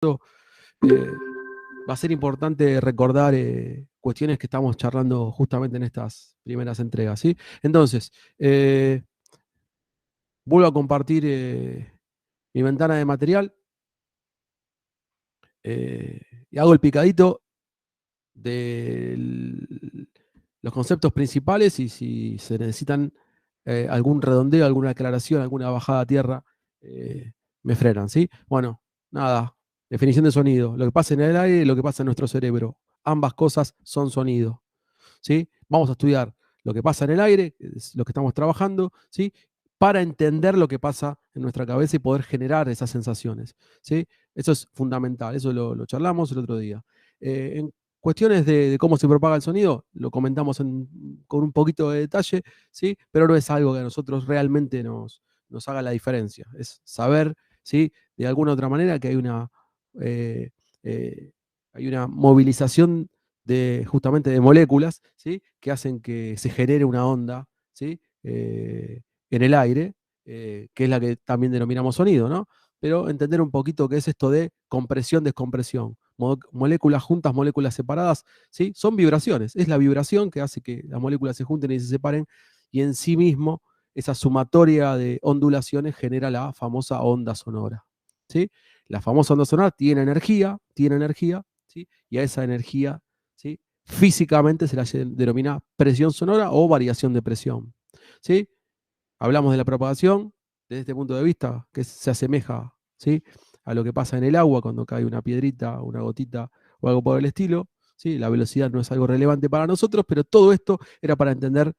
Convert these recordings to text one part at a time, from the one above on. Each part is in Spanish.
eh, va a ser importante recordar cuestiones que estamos charlando justamente en estas primeras entregas, ¿sí? Entonces, vuelvo a compartir mi ventana de material y hago el picadito de los conceptos principales y si se necesitan algún redondeo, alguna aclaración, alguna bajada a tierra, me frenan, ¿sí? Bueno, nada, definición de sonido, lo que pasa en el aire y lo que pasa en nuestro cerebro. Ambas cosas son sonido, ¿sí? Vamos a estudiar lo que pasa en el aire, que es lo que estamos trabajando, ¿sí? Para entender lo que pasa en nuestra cabeza y poder generar esas sensaciones, ¿sí? Eso es fundamental, eso lo charlamos el otro día. En cuestiones de cómo se propaga el sonido, lo comentamos con un poquito de detalle, ¿sí? Pero no es algo que a nosotros realmente nos haga la diferencia. Es saber, ¿sí? De alguna otra manera que eh, hay una movilización justamente de moléculas, ¿sí? Que hacen que se genere una onda, ¿sí? En el aire, que es la que también denominamos sonido, ¿no? Pero entender un poquito qué es esto de compresión, descompresión. Moléculas juntas, moléculas separadas, ¿sí? Son vibraciones. Es la vibración que hace que las moléculas se junten y se separen, y en sí mismo esa sumatoria de ondulaciones genera la famosa onda sonora, ¿sí? La famosa onda sonora tiene energía, ¿sí? Y a esa energía, ¿sí? Físicamente se la denomina presión sonora o variación de presión, ¿sí? Hablamos de la propagación desde este punto de vista, que se asemeja, ¿sí? A lo que pasa en el agua cuando cae una piedrita, una gotita o algo por el estilo, ¿sí? La velocidad no es algo relevante para nosotros, pero todo esto era para entender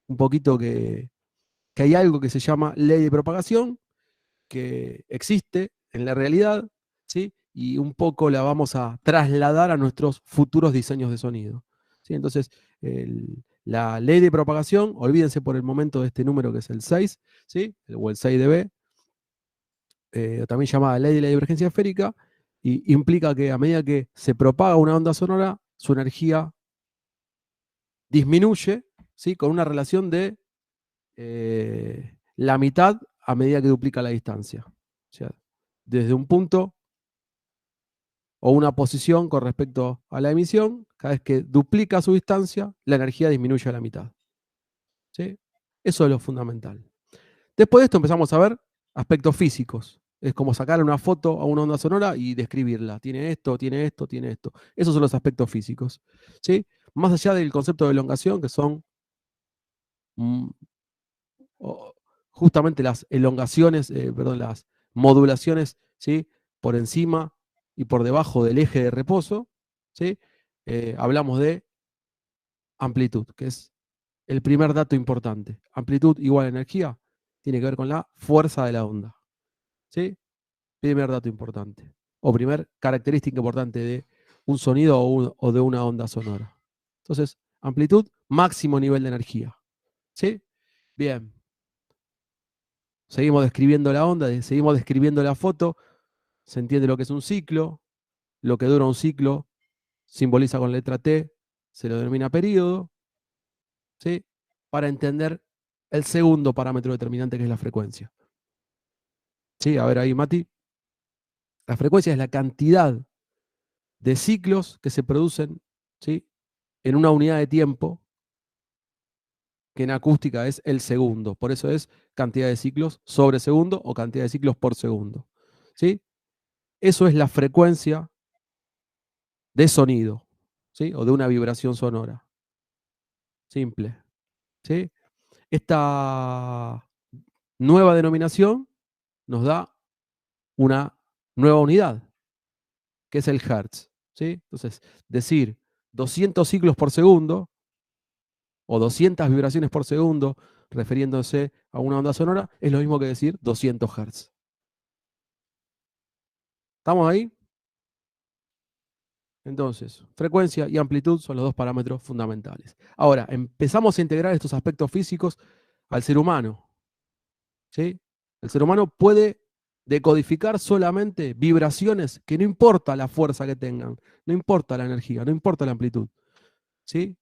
un poquito que hay algo que se llama ley de propagación, que existe en la realidad, ¿sí? Y un poco la vamos a trasladar a nuestros futuros diseños de sonido, ¿sí? Entonces, la ley de propagación, olvídense por el momento de este número que es el 6, ¿sí? O el 6 dB, también llamada ley de la divergencia esférica, y implica que a medida que se propaga una onda sonora, su energía disminuye, ¿sí? Con una relación de la mitad a medida que duplica la distancia. O sea, desde un punto o una posición con respecto a la emisión, cada vez que duplica su distancia, la energía disminuye a la mitad, ¿sí? Eso es lo fundamental. Después de esto empezamos a ver aspectos físicos. Es como sacar una foto a una onda sonora y describirla. Tiene esto, tiene esto, tiene esto. Esos son los aspectos físicos, ¿sí? Más allá del concepto de elongación, que son mm, justamente las elongaciones, perdón, las modulaciones, ¿sí? Por encima y por debajo del eje de reposo, ¿sí? Hablamos de amplitud, que es el primer dato importante. Amplitud igual a energía, tiene que ver con la fuerza de la onda, ¿sí? Primer dato importante. O primer característica importante de un sonido o de una onda sonora. Entonces, amplitud, máximo nivel de energía, ¿sí? Bien. Seguimos describiendo la onda, seguimos describiendo la foto, se entiende lo que es un ciclo, lo que dura un ciclo simboliza con letra T, se lo denomina periodo, ¿sí? Para entender el segundo parámetro determinante que es la frecuencia. ¿Sí? A ver ahí, Mati. La frecuencia es la cantidad de ciclos que se producen, ¿sí? En una unidad de tiempo, que en acústica es el segundo. Por eso es cantidad de ciclos sobre segundo o cantidad de ciclos por segundo, ¿sí? Eso es la frecuencia de sonido, ¿sí? O de una vibración sonora. Simple, ¿sí? Esta nueva denominación nos da una nueva unidad, que es el hertz, ¿sí? Entonces, decir 200 ciclos por segundo o 200 vibraciones por segundo, refiriéndose a una onda sonora, es lo mismo que decir 200 hertz. ¿Estamos ahí? Entonces, frecuencia y amplitud son los dos parámetros fundamentales. Ahora, empezamos a integrar estos aspectos físicos al ser humano, ¿sí? El ser humano puede decodificar solamente vibraciones que no importa la fuerza que tengan, no importa la energía, no importa la amplitud, ¿sí?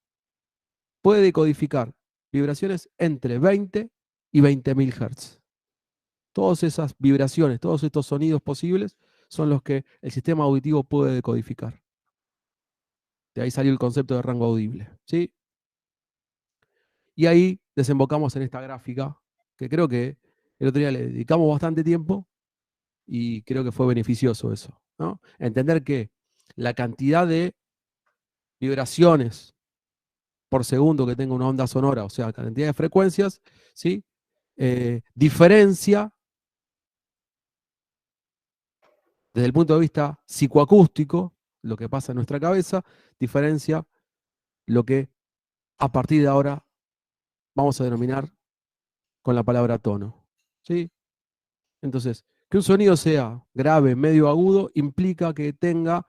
Puede decodificar vibraciones entre 20 y 20.000 Hz. Todas esas vibraciones, todos estos sonidos posibles son los que el sistema auditivo puede decodificar. De ahí salió el concepto de rango audible, ¿sí? Y ahí desembocamos en esta gráfica, que creo que el otro día le dedicamos bastante tiempo y creo que fue beneficioso eso, ¿no? Entender que la cantidad de vibraciones por segundo que tenga una onda sonora, o sea, la cantidad de frecuencias, ¿sí? Diferencia desde el punto de vista psicoacústico, lo que pasa en nuestra cabeza, diferencia lo que a partir de ahora vamos a denominar con la palabra tono, ¿sí? Entonces, que un sonido sea grave, medio, agudo, implica que tenga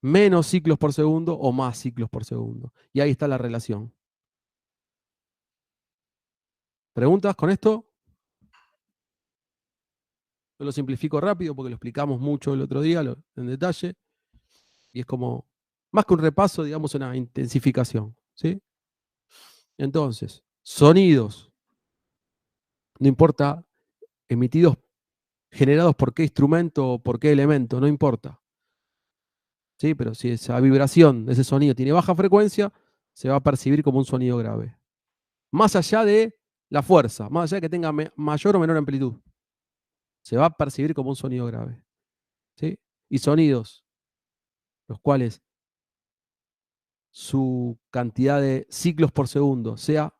menos ciclos por segundo o más ciclos por segundo. Y ahí está la relación. ¿Preguntas con esto? Yo lo simplifico rápido porque lo explicamos mucho el otro día en detalle. Y es como, más que un repaso, digamos, una intensificación, ¿sí? Entonces, sonidos, no importa emitidos, generados por qué instrumento o por qué elemento, no importa. ¿Sí? Pero si esa vibración de ese sonido tiene baja frecuencia, se va a percibir como un sonido grave. Más allá de la fuerza, más allá de que tenga mayor o menor amplitud, se va a percibir como un sonido grave. ¿Sí? Y sonidos, los cuales su cantidad de ciclos por segundo sea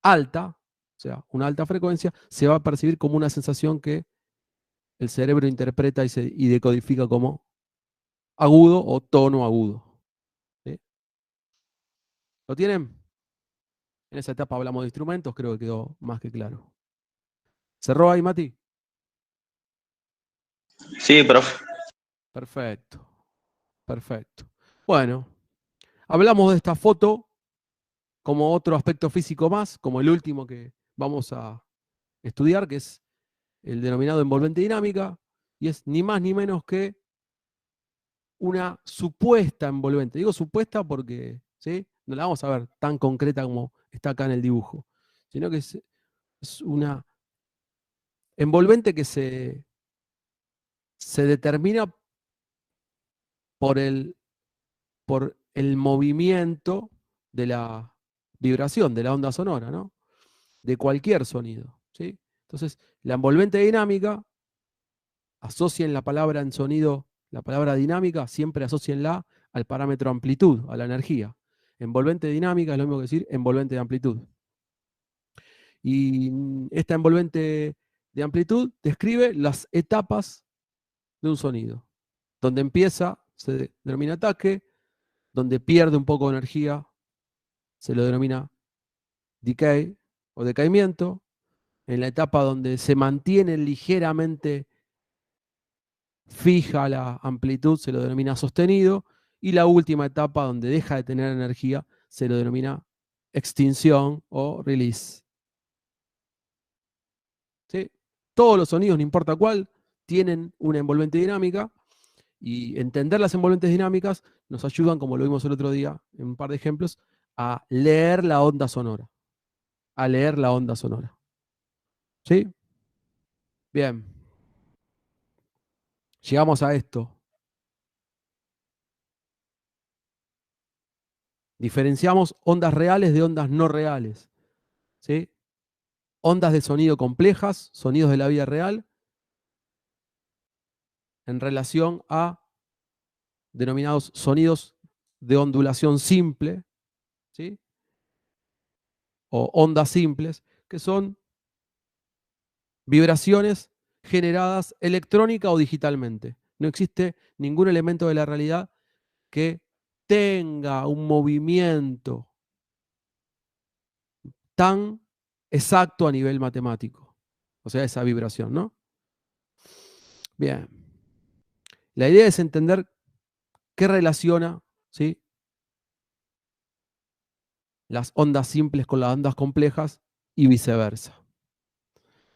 alta, o sea, una alta frecuencia, se va a percibir como una sensación que el cerebro interpreta y decodifica como agudo o tono agudo. ¿Sí? ¿Lo tienen? En esa etapa hablamos de instrumentos, creo que quedó más que claro. ¿Cerró ahí, Mati? Sí, profe. Perfecto, perfecto. Bueno, hablamos de esta foto como otro aspecto físico más, como el último que vamos a estudiar, que es el denominado envolvente dinámica, y es ni más ni menos que una supuesta envolvente. Digo supuesta porque, ¿sí? No la vamos a ver tan concreta como está acá en el dibujo, sino que es una envolvente que se determina por por el movimiento de la vibración, de la onda sonora, ¿no? De cualquier sonido, ¿sí? Entonces, la envolvente dinámica, asocien la palabra en sonido, la palabra dinámica, siempre asocienla al parámetro amplitud, a la energía. Envolvente dinámica es lo mismo que decir envolvente de amplitud. Y esta envolvente de amplitud describe las etapas de un sonido. Donde empieza, se denomina ataque, donde pierde un poco de energía, se lo denomina decay o decaimiento. En la etapa donde se mantiene ligeramente fija la amplitud, se lo denomina sostenido. Y la última etapa donde deja de tener energía, se lo denomina extinción o release. ¿Sí? Todos los sonidos, no importa cuál, tienen una envolvente dinámica. Y entender las envolventes dinámicas nos ayudan, como lo vimos el otro día en un par de ejemplos, a leer la onda sonora. A leer la onda sonora. ¿Sí? Bien. Llegamos a esto. Diferenciamos ondas reales de ondas no reales. ¿Sí? Ondas de sonido complejas, sonidos de la vida real, en relación a denominados sonidos de ondulación simple, ¿sí? O ondas simples, que son vibraciones generadas electrónica o digitalmente. No existe ningún elemento de la realidad que tenga un movimiento tan exacto a nivel matemático. O sea, esa vibración, ¿no? Bien. La idea es entender qué relaciona, ¿sí?, las ondas simples con las ondas complejas y viceversa.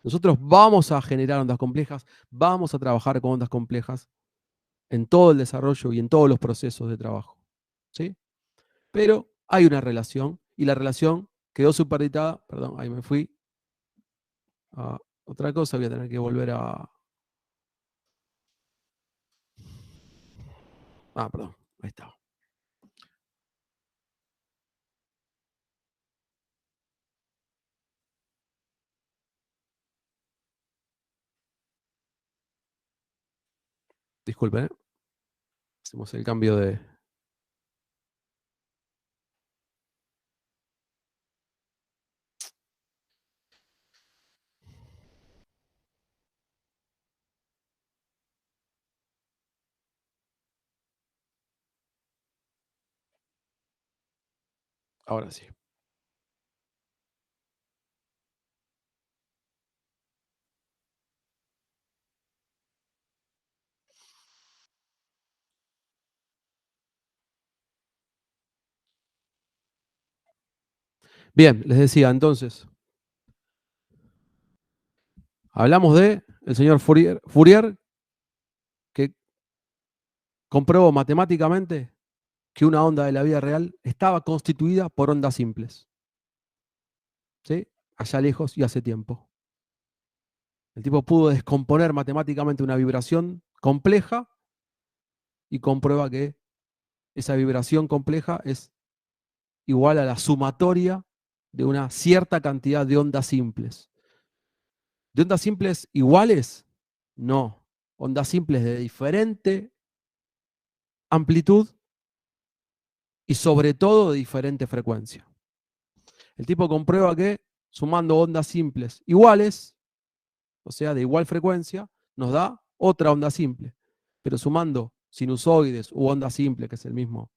Nosotros vamos a generar ondas complejas, vamos a trabajar con ondas complejas en todo el desarrollo y en todos los procesos de trabajo, ¿sí? Pero hay una relación y la relación quedó supeditada, perdón, ahí me fui a otra cosa, voy a tener que volver a Ah, perdón, ahí estaba. Disculpen, ¿eh? Hacemos el cambio de... Ahora sí. Bien, les decía entonces, hablamos de el señor Fourier, que comprobó matemáticamente que una onda de la vida real estaba constituida por ondas simples, ¿sí? Allá lejos y hace tiempo. El tipo pudo descomponer matemáticamente una vibración compleja y comprueba que esa vibración compleja es igual a la sumatoria de una cierta cantidad de ondas simples. ¿De ondas simples iguales? No. Ondas simples de diferente amplitud y sobre todo de diferente frecuencia. El tipo comprueba que sumando ondas simples iguales, o sea, de igual frecuencia, nos da otra onda simple. Pero sumando sinusoides u ondas simples, que es la misma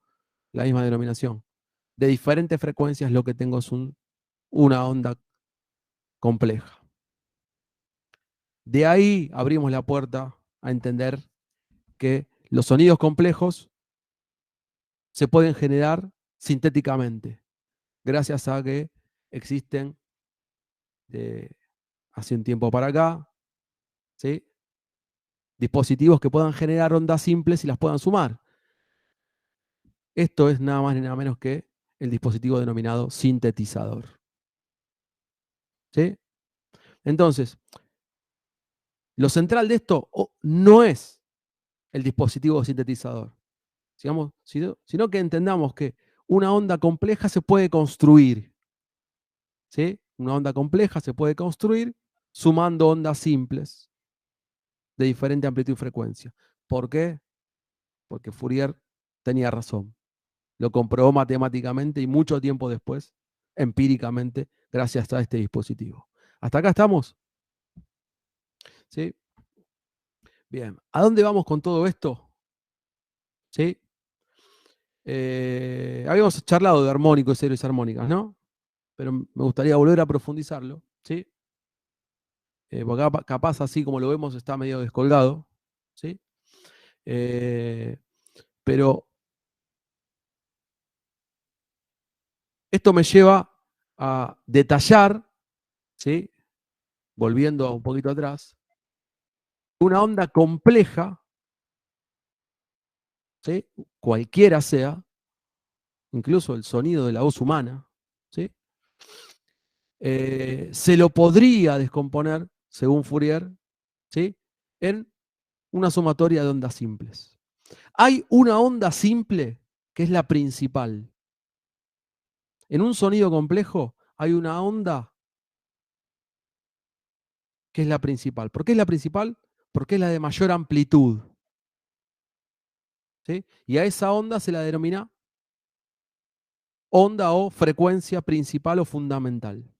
denominación, de diferentes frecuencias, lo que tengo es una onda compleja. De ahí abrimos la puerta a entender que los sonidos complejos se pueden generar sintéticamente, gracias a que existen de hace un tiempo para acá, ¿sí? Dispositivos que puedan generar ondas simples y las puedan sumar. Esto es nada más ni nada menos que el dispositivo denominado sintetizador. ¿Sí? Entonces, lo central de esto no es el dispositivo sintetizador, digamos, sino que entendamos que una onda compleja se puede construir. ¿Sí? Una onda compleja se puede construir sumando ondas simples de diferente amplitud y frecuencia. ¿Por qué? Porque Fourier tenía razón. Lo comprobó matemáticamente y mucho tiempo después, empíricamente, gracias a este dispositivo. ¿Hasta acá estamos? ¿Sí? Bien. ¿A dónde vamos con todo esto? ¿Sí? Habíamos charlado de armónicos y series armónicas, ¿no? Pero me gustaría volver a profundizarlo, ¿sí? Porque capaz así como lo vemos está medio descolgado, ¿sí? Eh, pero esto me lleva a detallar, ¿sí? Volviendo un poquito atrás, una onda compleja, ¿sí? Cualquiera sea, incluso el sonido de la voz humana, ¿sí? Se lo podría descomponer, según Fourier, ¿sí? En una sumatoria de ondas simples. Hay una onda simple que es la principal. En un sonido complejo hay una onda que es la principal. ¿Por qué es la principal? Porque es la de mayor amplitud. ¿Sí? Y a esa onda se la denomina onda o frecuencia principal o fundamental.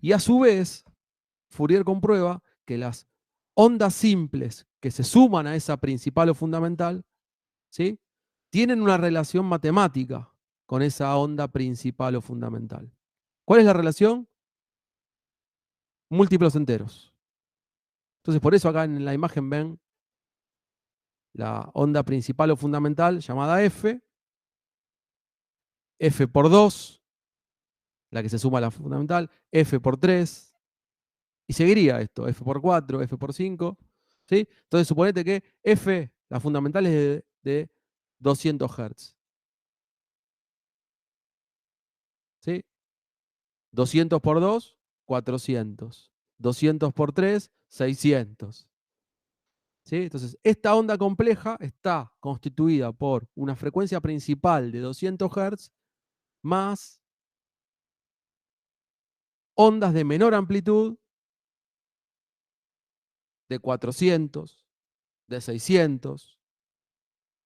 Y a su vez, Fourier comprueba que las ondas simples que se suman a esa principal o fundamental, ¿sí? Tienen una relación matemática con esa onda principal o fundamental. ¿Cuál es la relación? Múltiplos enteros. Entonces, por eso acá en la imagen ven la onda principal o fundamental llamada F, F por 2, la que se suma a la fundamental, F por 3, y seguiría esto, F por 4, F por 5, ¿sí? Entonces suponete que F, la fundamental es de 200 Hz, ¿sí? 200 por 2, 400. 200 por 3, 600. ¿Sí? Entonces, esta onda compleja está constituida por una frecuencia principal de 200 Hz más ondas de menor amplitud de 400, de 600,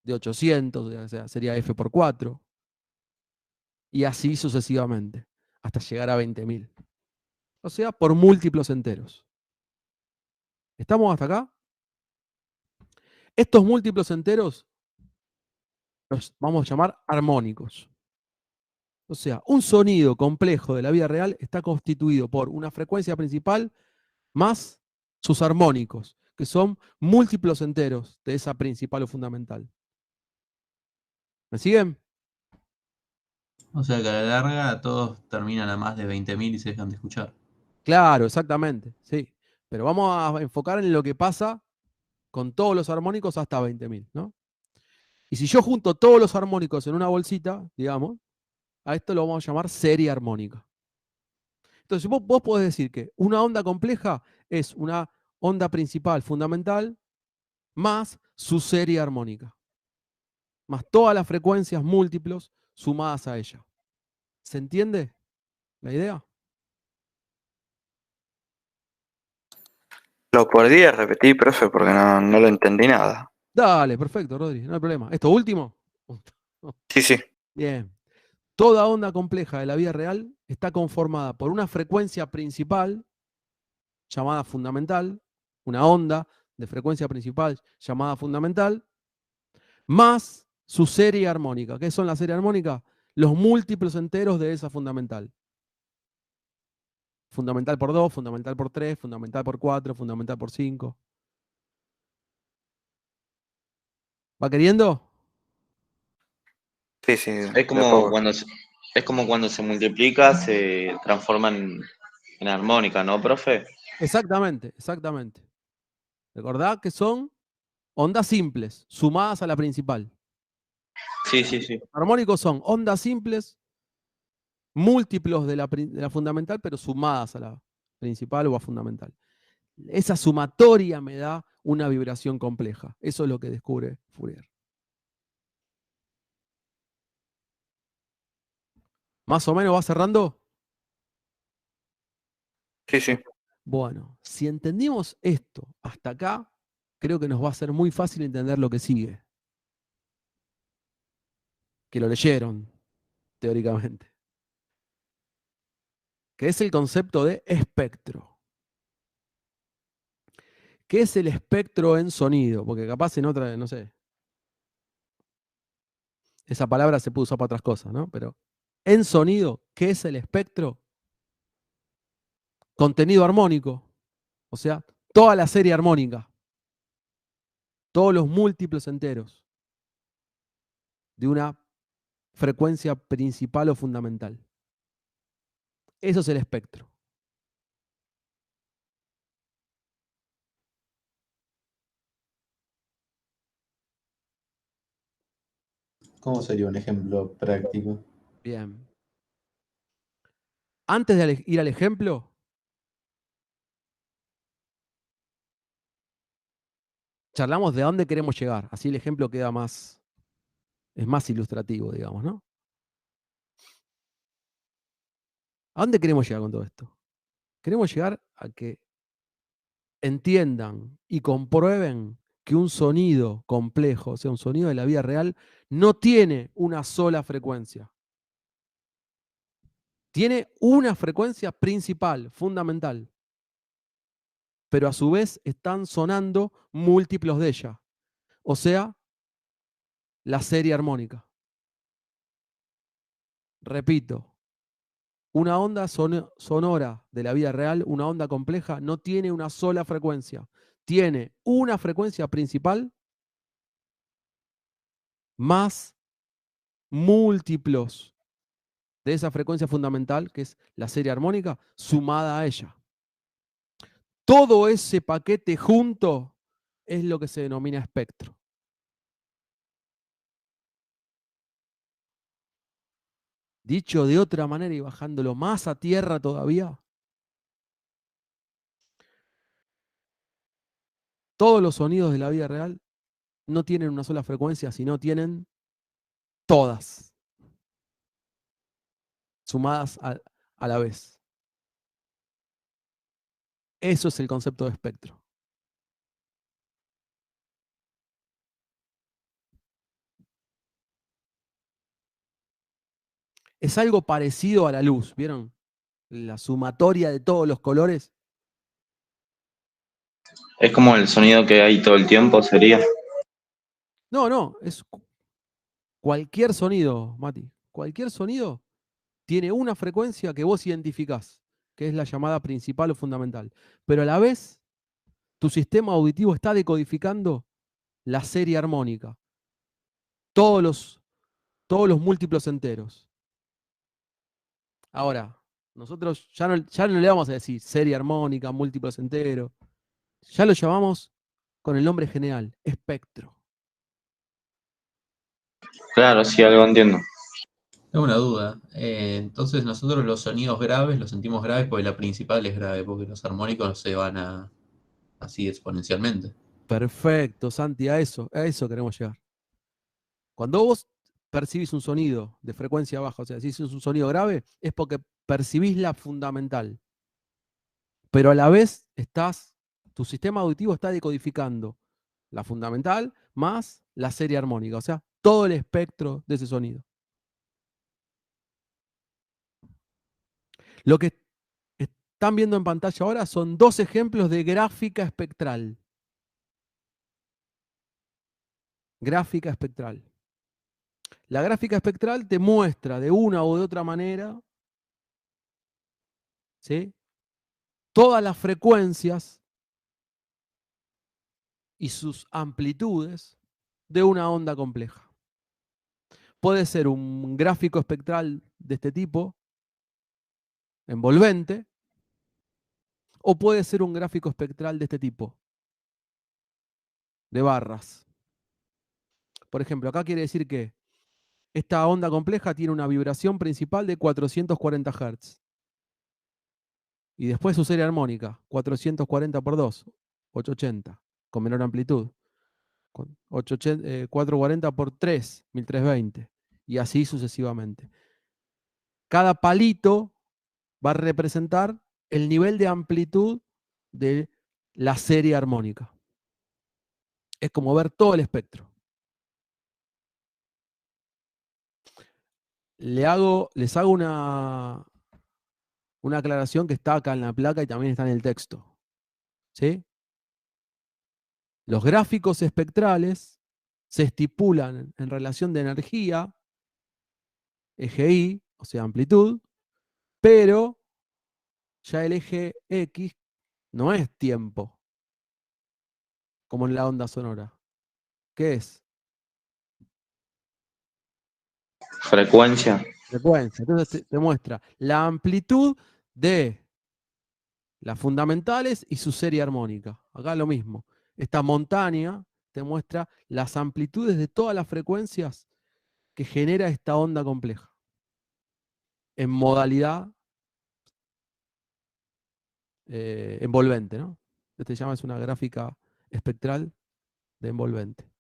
de 800, o sea, sería F por 4, y así sucesivamente, hasta llegar a 20.000. O sea, por múltiplos enteros. ¿Estamos hasta acá? Estos múltiplos enteros los vamos a llamar armónicos. O sea, un sonido complejo de la vida real está constituido por una frecuencia principal más sus armónicos, que son múltiplos enteros de esa principal o fundamental. ¿Me siguen? O sea que a la larga todos terminan a más de 20.000 y se dejan de escuchar. Claro, exactamente, sí. Pero vamos a enfocar en lo que pasa con todos los armónicos hasta 20.000, ¿no? Y si yo junto todos los armónicos en una bolsita, digamos, a esto lo vamos a llamar serie armónica. Entonces vos podés decir que una onda compleja es una onda principal fundamental más su serie armónica, más todas las frecuencias múltiplos sumadas a ella. ¿Se entiende la idea? ¿Lo podría repetir, profe? Porque no lo entendí nada. Dale, perfecto, Rodri, no hay problema. ¿Esto último? Sí, sí. Bien. Toda onda compleja de la vida real está conformada por una frecuencia principal llamada fundamental, una onda de frecuencia principal llamada fundamental, más su serie armónica. ¿Qué son la serie armónica? Los múltiplos enteros de esa fundamental. Fundamental por 2, fundamental por 3, fundamental por 4, fundamental por 5. ¿Va queriendo? Sí, sí, Es de a como poco. cuando es como cuando se multiplica, se transforma en armónica, ¿no, profe? Exactamente, exactamente. Recordad que son ondas simples sumadas a la principal. Sí, sí, sí. Armónicos son ondas simples, múltiplos de la fundamental, pero sumadas a la principal o a fundamental. Esa sumatoria me da una vibración compleja. Eso es lo que descubre Fourier. ¿Más o menos va cerrando? Sí, sí. Bueno, si entendimos esto hasta acá, creo que nos va a ser muy fácil entender lo que sigue. Que lo leyeron, teóricamente. Que es el concepto de espectro. ¿Qué es el espectro en sonido? Porque capaz en otra, no sé, esa palabra se puede usar para otras cosas, ¿no? Pero en sonido, ¿qué es el espectro? Contenido armónico, o sea, toda la serie armónica, todos los múltiplos enteros de una frecuencia principal o fundamental. Eso es el espectro. ¿Cómo sería un ejemplo práctico? Bien. Antes de ir al ejemplo, charlamos de a dónde queremos llegar. Así el ejemplo queda más, es más ilustrativo, digamos, ¿no? ¿A dónde queremos llegar con todo esto? Queremos llegar a que entiendan y comprueben que un sonido complejo, o sea, un sonido de la vida real, no tiene una sola frecuencia. Tiene una frecuencia principal, fundamental, pero a su vez están sonando múltiplos de ella. O sea, la serie armónica. Repito, una onda sonora de la vida real, una onda compleja, no tiene una sola frecuencia. Tiene una frecuencia principal más múltiplos de esa frecuencia fundamental, que es la serie armónica, sumada a ella. Todo ese paquete junto es lo que se denomina espectro. Dicho de otra manera y bajándolo más a tierra todavía, todos los sonidos de la vida real no tienen una sola frecuencia, sino tienen todas, sumadas a la vez. Eso es el concepto de espectro. Es algo parecido a la luz, ¿vieron? La sumatoria de todos los colores. Es como el sonido que hay todo el tiempo, sería. No, es cualquier sonido, Mati. Cualquier sonido tiene una frecuencia que vos identificás, que es la llamada principal o fundamental. Pero a la vez, tu sistema auditivo está decodificando la serie armónica. Todos los múltiplos enteros. Ahora, nosotros ya no le vamos a decir serie armónica, múltiplos enteros. Ya lo llamamos con el nombre general, espectro. Claro, sí, algo entiendo. Tengo una duda. Entonces nosotros los sonidos graves los sentimos graves porque la principal es grave, porque los armónicos se van así exponencialmente. Perfecto, Santi, a eso queremos llegar. Cuando vos percibís un sonido de frecuencia baja, o sea, si es un sonido grave, es porque percibís la fundamental. Pero a la vez tu sistema auditivo está decodificando la fundamental más la serie armónica, o sea, todo el espectro de ese sonido. Lo que están viendo en pantalla ahora son 2 ejemplos de gráfica espectral. Gráfica espectral. La gráfica espectral te muestra de una o de otra manera, ¿sí?, todas las frecuencias y sus amplitudes de una onda compleja. Puede ser un gráfico espectral de este tipo, envolvente, o puede ser un gráfico espectral de este tipo, de barras. Por ejemplo, acá quiere decir que esta onda compleja tiene una vibración principal de 440 Hz. Y después su serie armónica, 440 por 2, 880, con menor amplitud. 440 por 3, 1320. Y así sucesivamente. Cada palito va a representar el nivel de amplitud de la serie armónica. Es como ver todo el espectro. Les hago una aclaración que está acá en la placa y también está en el texto. ¿Sí? Los gráficos espectrales se estipulan en relación de energía, eje Y, o sea, amplitud, pero ya el eje X no es tiempo, como en la onda sonora. ¿Qué es? Frecuencia. Frecuencia. Entonces te muestra la amplitud de las fundamentales y su serie armónica. Acá lo mismo. Esta montaña te muestra las amplitudes de todas las frecuencias que genera esta onda compleja. En modalidad envolvente, ¿no? Este se llama, es una gráfica espectral de envolvente.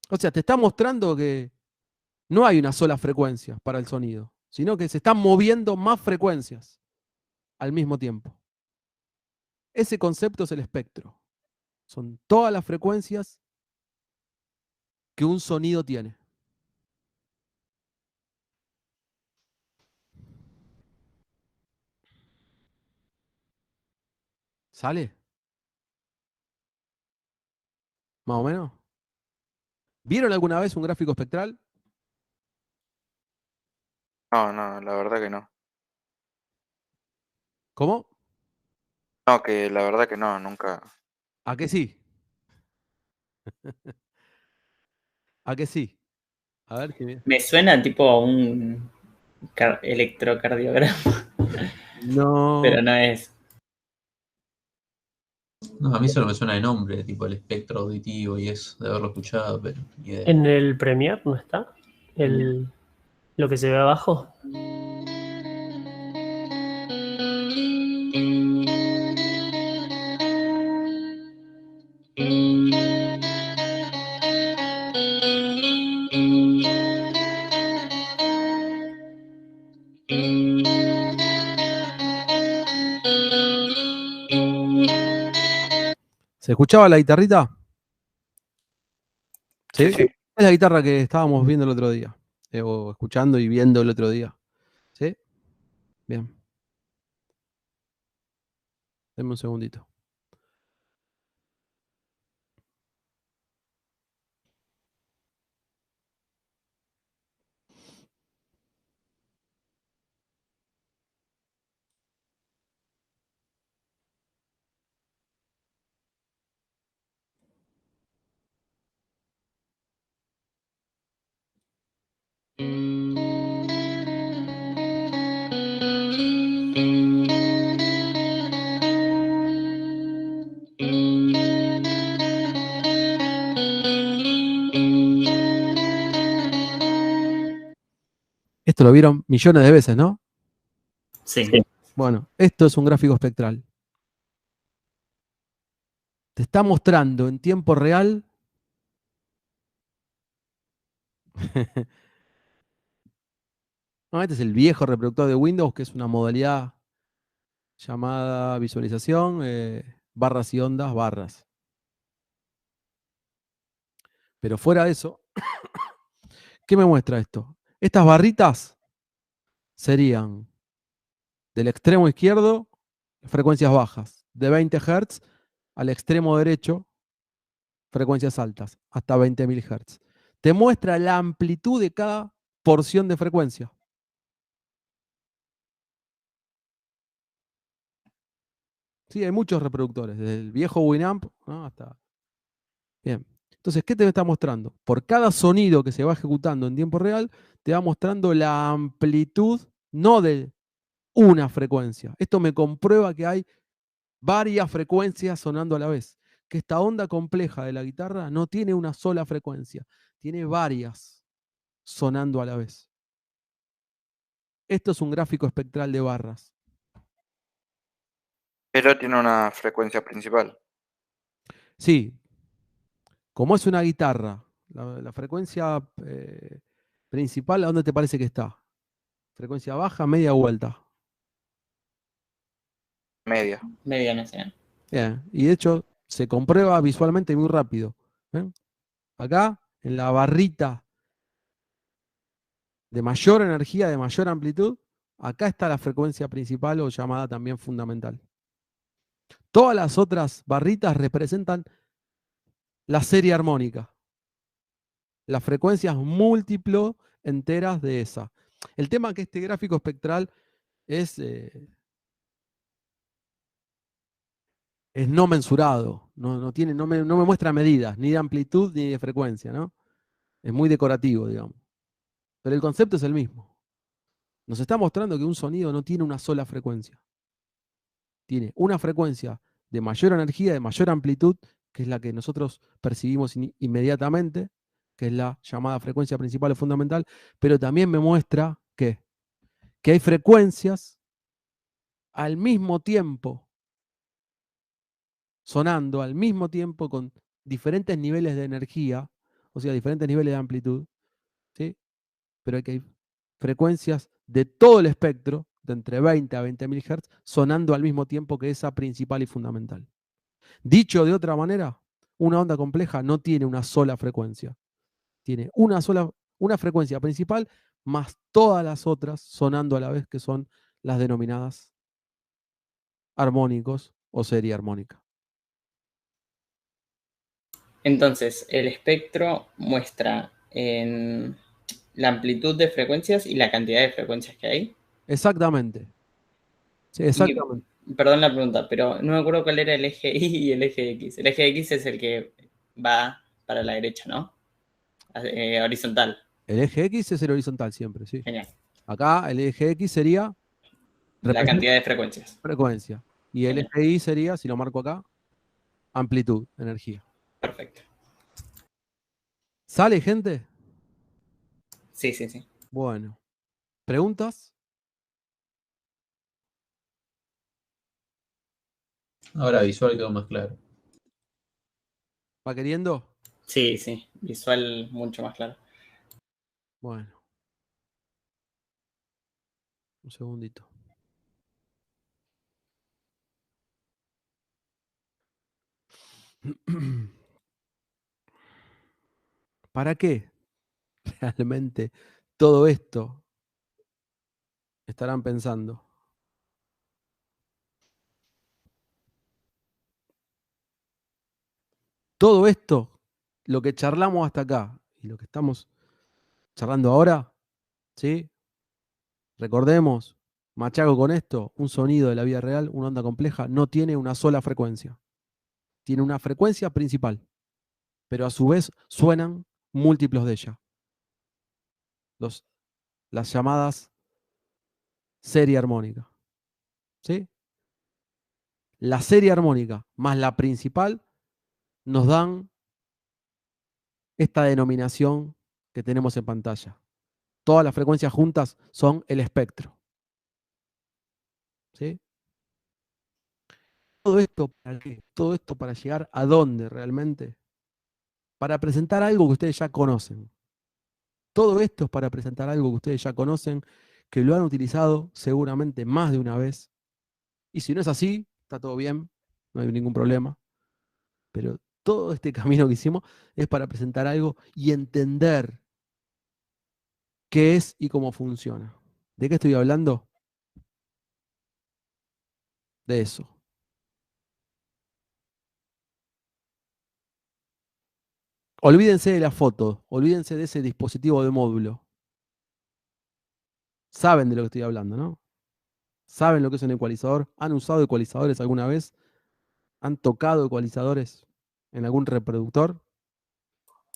O sea, te está mostrando que no hay una sola frecuencia para el sonido, sino que se están moviendo más frecuencias al mismo tiempo. Ese concepto es el espectro. Son todas las frecuencias que un sonido tiene. ¿Sale? ¿Más o menos? ¿Vieron alguna vez un gráfico espectral? No, la verdad que no. ¿Cómo? No, que la verdad que no, nunca. ¿A que sí? ¿A que sí? A ver si Me suena tipo a un electrocardiograma, no. pero no es. No, a mí solo me suena de nombre, tipo el espectro auditivo y eso, de haberlo escuchado, pero ni idea. En el Premiere no está lo que se ve abajo. ¿Se escuchaba la guitarrita? Sí, sí. Es la guitarra que estábamos viendo el otro día. O escuchando y viendo el otro día. ¿Sí? Bien. Denme un segundito. Esto lo vieron millones de veces, ¿no? Sí. Bueno, esto es un gráfico espectral. Te está mostrando en tiempo real no, este es el viejo reproductor de Windows, que es una modalidad llamada visualización, barras y ondas, barras. Pero fuera de eso, ¿qué me muestra esto? Estas barritas serían del extremo izquierdo, frecuencias bajas, de 20 Hz al extremo derecho, frecuencias altas, hasta 20.000 Hz. Te muestra la amplitud de cada porción de frecuencia. Sí, hay muchos reproductores, desde el viejo Winamp, ¿no? Hasta... Bien. Entonces, ¿qué te está mostrando? Por cada sonido que se va ejecutando en tiempo real, te va mostrando la amplitud, no de una frecuencia. Esto me comprueba que hay varias frecuencias sonando a la vez. Que esta onda compleja de la guitarra no tiene una sola frecuencia, tiene varias sonando a la vez. Esto es un gráfico espectral de barras. Pero tiene una frecuencia principal. Sí, como es una guitarra, la frecuencia principal, ¿a dónde te parece que está? Frecuencia baja, media o alta. Media. Media nacional. Bien, y de hecho se comprueba visualmente muy rápido. ¿Ven? Acá, en la barrita de mayor energía, de mayor amplitud, acá está la frecuencia principal o llamada también fundamental. Todas las otras barritas representan la serie armónica, las frecuencias múltiplo enteras de esa. El tema es que este gráfico espectral es no mensurado, no me muestra medidas, ni de amplitud ni de frecuencia, ¿no? Es muy decorativo, digamos. Pero el concepto es el mismo. Nos está mostrando que un sonido no tiene una sola frecuencia. Tiene una frecuencia de mayor energía, de mayor amplitud, que es la que nosotros percibimos inmediatamente, que es la llamada frecuencia principal o fundamental, pero también me muestra que hay frecuencias al mismo tiempo, sonando al mismo tiempo con diferentes niveles de energía, o sea, diferentes niveles de amplitud, ¿sí? Pero que hay frecuencias de todo el espectro, de entre 20 a 20.000 Hz, sonando al mismo tiempo que esa principal y fundamental. Dicho de otra manera, una onda compleja no tiene una sola frecuencia. Tiene una frecuencia principal más todas las otras sonando a la vez, que son las denominadas armónicos o serie armónica. Entonces, el espectro muestra la amplitud de frecuencias y la cantidad de frecuencias que hay. Exactamente. Sí, exactamente. Y, perdón la pregunta, pero no me acuerdo cuál era el eje Y y el eje X. El eje X es el que va para la derecha, ¿no? Horizontal. El eje X es el horizontal siempre, sí. Genial. Acá el eje X sería La cantidad de frecuencias. frecuencia. Y el Genial. eje Y sería, si lo marco acá, amplitud, energía. Perfecto. ¿Sale, gente? Sí, sí, sí. Bueno. ¿Preguntas? Ahora visual quedó más claro. ¿Va queriendo? Sí, sí. Visual mucho más claro. Bueno. Un segundito. ¿Para qué realmente todo esto estarán pensando? Todo esto, lo que charlamos hasta acá y lo que estamos charlando ahora, ¿sí? Recordemos, machaco con esto, un sonido de la vida real, una onda compleja, no tiene una sola frecuencia. Tiene una frecuencia principal, pero a su vez suenan múltiplos de ella. Las llamadas serie armónica. ¿Sí? La serie armónica más la principal nos dan esta denominación que tenemos en pantalla. Todas las frecuencias juntas son el espectro. ¿Sí? ¿Todo esto para qué? ¿Todo esto para llegar a dónde realmente? Para presentar algo que ustedes ya conocen. Todo esto es para presentar algo que ustedes ya conocen, que lo han utilizado seguramente más de una vez. Y si no es así, está todo bien, no hay ningún problema. Pero todo este camino que hicimos es para presentar algo y entender qué es y cómo funciona. ¿De qué estoy hablando? De eso. Olvídense de la foto, olvídense de ese dispositivo de módulo. Saben de lo que estoy hablando, ¿no? ¿Saben lo que es un ecualizador? ¿Han usado ecualizadores alguna vez? ¿Han tocado ecualizadores en algún reproductor?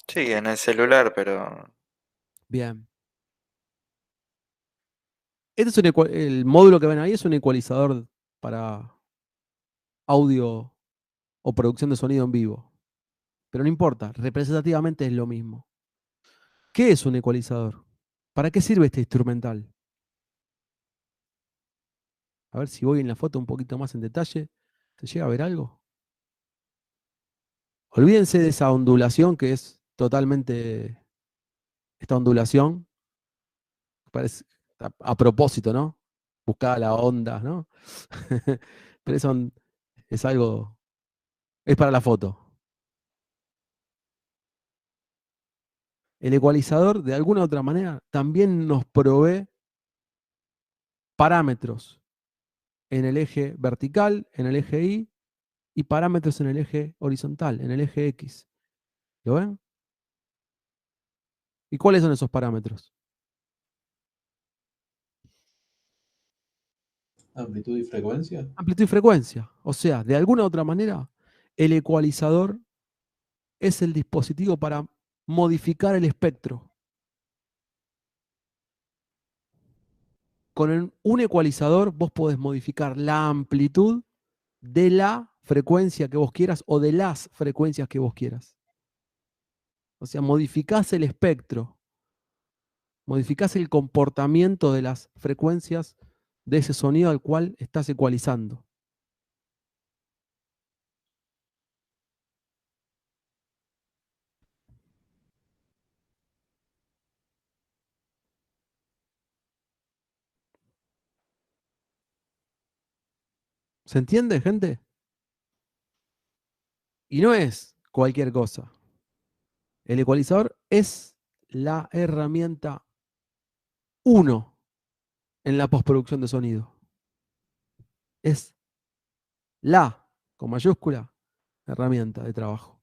Sí, en el celular, pero Bien. Este es el módulo que ven ahí es un ecualizador para audio o producción de sonido en vivo. Pero no importa, representativamente es lo mismo. ¿Qué es un ecualizador? ¿Para qué sirve este instrumental? A ver si voy en la foto un poquito más en detalle. ¿Se llega a ver algo? Olvídense de esa ondulación que es totalmente esta ondulación. Parece a propósito, ¿no? Buscaba la onda, ¿no? Pero eso es algo, es para la foto. El ecualizador, de alguna u otra manera, también nos provee parámetros en el eje vertical, en el eje Y, y parámetros en el eje horizontal, en el eje X. ¿Lo ven? ¿Y cuáles son esos parámetros? Amplitud y frecuencia. Amplitud y frecuencia. O sea, de alguna u otra manera, el ecualizador es el dispositivo para modificar el espectro. Con un ecualizador vos podés modificar la amplitud de la frecuencia que vos quieras o de las frecuencias que vos quieras. O sea, modificás el espectro, modificás el comportamiento de las frecuencias de ese sonido al cual estás ecualizando. ¿Se entiende, gente? Y no es cualquier cosa. El ecualizador es la herramienta 1 en la postproducción de sonido. Es la, con mayúscula, herramienta de trabajo.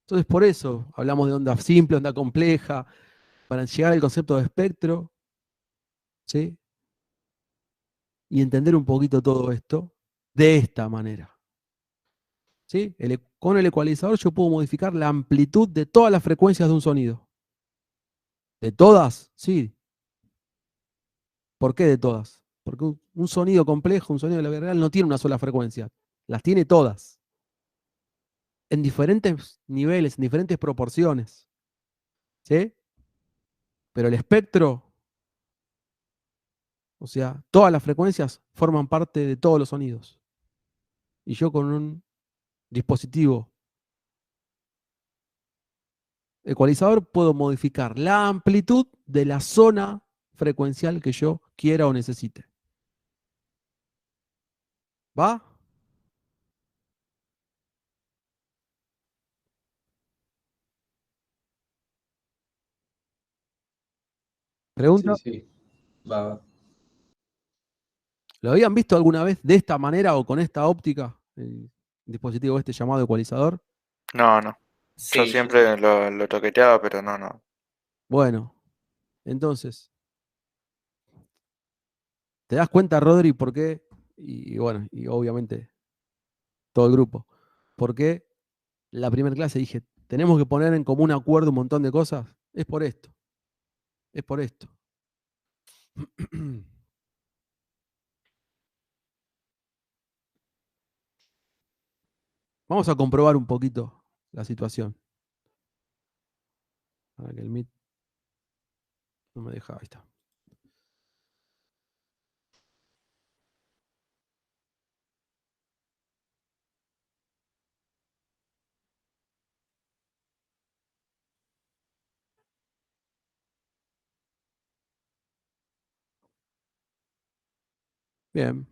Entonces, por eso hablamos de onda simple, onda compleja, para llegar al concepto de espectro, ¿sí? Y entender un poquito todo esto de esta manera. ¿Sí? Con el ecualizador yo puedo modificar la amplitud de todas las frecuencias de un sonido. ¿De todas? Sí. ¿Por qué de todas? Porque un sonido complejo, un sonido de la vida real, no tiene una sola frecuencia. Las tiene todas. En diferentes niveles, en diferentes proporciones. ¿Sí? Pero el espectro, o sea, todas las frecuencias forman parte de todos los sonidos. Y yo con un dispositivo ecualizador puedo modificar la amplitud de la zona frecuencial que yo quiera o necesite. ¿Va? ¿Pregunta? Sí. Va. ¿Lo habían visto alguna vez de esta manera o con esta óptica? El dispositivo este llamado ecualizador. No, no. Yo Sí, yo sí. siempre lo toqueteaba, pero no. Bueno, entonces, ¿te das cuenta, Rodri, por qué? Y bueno, y obviamente todo el grupo. ¿Por qué la primera clase dije, tenemos que poner en común acuerdo un montón de cosas? Es por esto. Es por esto. Vamos a comprobar un poquito la situación. Para que el Meet no me deja. Ahí está. Bien.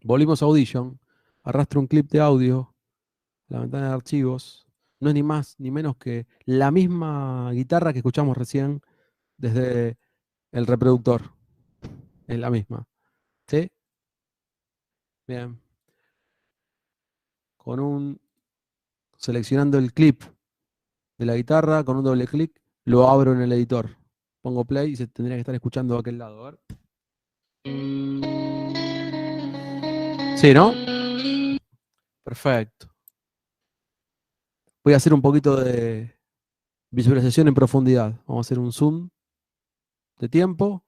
Volvimos a Audition. Arrastro un clip de audio. La ventana de archivos. No es ni más ni menos que la misma guitarra que escuchamos recién desde el reproductor. Es la misma. ¿Sí? Bien. Seleccionando el clip de la guitarra, con un doble clic, lo abro en el editor. Pongo play y se tendría que estar escuchando de aquel lado. A ver. Sí, ¿no? Perfecto. Voy a hacer un poquito de visualización en profundidad. Vamos a hacer un zoom de tiempo.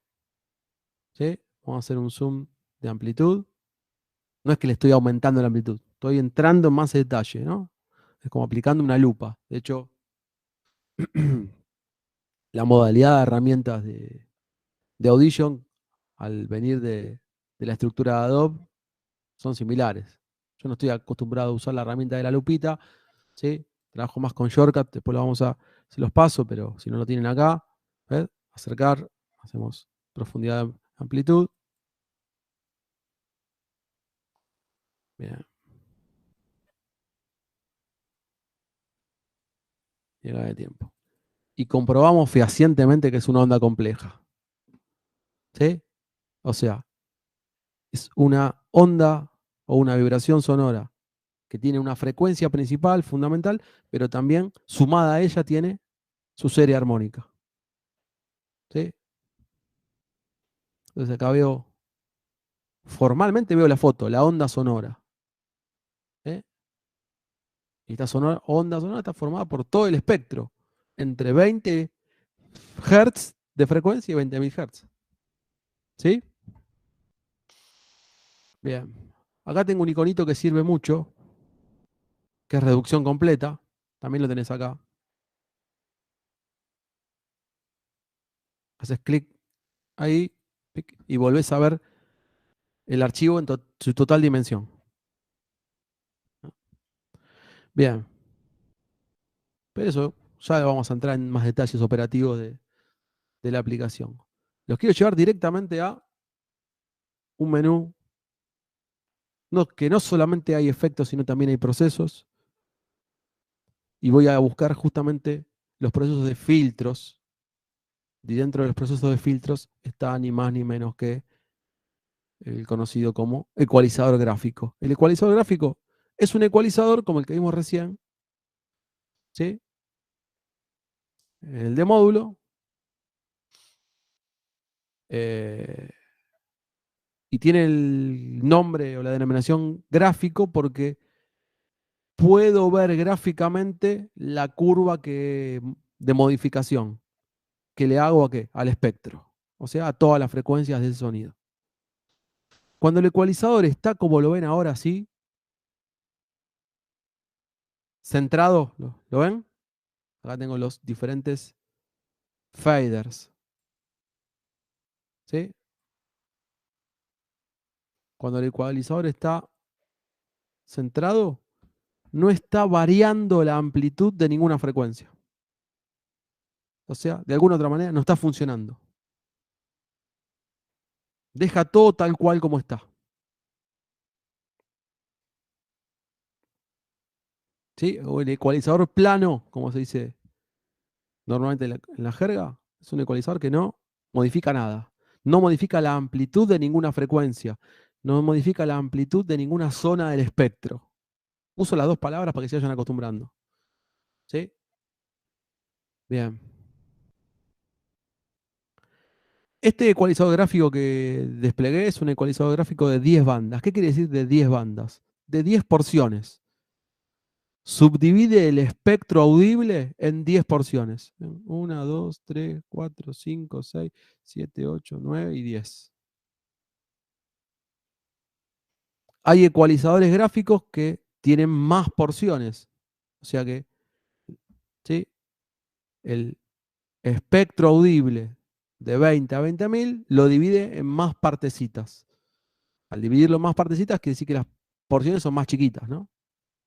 ¿Sí? Vamos a hacer un zoom de amplitud. No es que le estoy aumentando la amplitud, estoy entrando en más detalle, ¿no? Es como aplicando una lupa. De hecho, la modalidad de herramientas de Audition, al venir de la estructura de Adobe, son similares. Yo no estoy acostumbrado a usar la herramienta de la lupita, ¿sí? Trabajo más con shortcut, después se los paso, pero si no lo tienen acá, ¿ves? Acercar, hacemos profundidad de amplitud. Bien. Llega de tiempo. Y comprobamos fehacientemente que es una onda compleja. ¿Sí? O sea, es una onda o una vibración sonora que tiene una frecuencia principal, fundamental, pero también sumada a ella tiene su serie armónica. ¿Sí? Entonces acá formalmente veo la foto, la onda sonora. ¿Sí? Y esta onda sonora está formada por todo el espectro, entre 20 Hz de frecuencia y 20.000 Hz. ¿Sí? Bien. Acá tengo un iconito que sirve mucho, que es reducción completa. También lo tenés acá. Haces clic ahí y volvés a ver el archivo en su total dimensión. Bien. Pero eso ya vamos a entrar en más detalles operativos de la aplicación. Los quiero llevar directamente a un menú que no solamente hay efectos, sino también hay procesos. Y voy a buscar justamente los procesos de filtros. Y dentro de los procesos de filtros está ni más ni menos que el conocido como ecualizador gráfico. El ecualizador gráfico es un ecualizador como el que vimos recién, ¿sí? El de módulo. Y tiene el nombre o la denominación gráfico porque puedo ver gráficamente la curva de modificación que le hago al espectro, o sea, a todas las frecuencias de ese sonido. Cuando el ecualizador está, como lo ven ahora, así, centrado, ¿lo ven? Acá tengo los diferentes faders, ¿sí? Cuando el ecualizador está centrado, no está variando la amplitud de ninguna frecuencia. O sea, de alguna otra manera no está funcionando. Deja todo tal cual como está. ¿Sí? O el ecualizador plano, como se dice normalmente en la jerga, es un ecualizador que no modifica nada. No modifica la amplitud de ninguna frecuencia. No modifica la amplitud de ninguna zona del espectro. Uso las dos palabras para que se vayan acostumbrando. ¿Sí? Bien. Este ecualizador gráfico que desplegué es un ecualizador gráfico de 10 bandas. ¿Qué quiere decir de 10 bandas? De 10 porciones. Subdivide el espectro audible en 10 porciones. 1, 2, 3, 4, 5, 6, 7, 8, 9 y 10. Hay ecualizadores gráficos que tienen más porciones. O sea que, ¿sí? El espectro audible de 20 a 20.000 lo divide en más partecitas. Al dividirlo en más partecitas quiere decir que las porciones son más chiquitas, ¿no?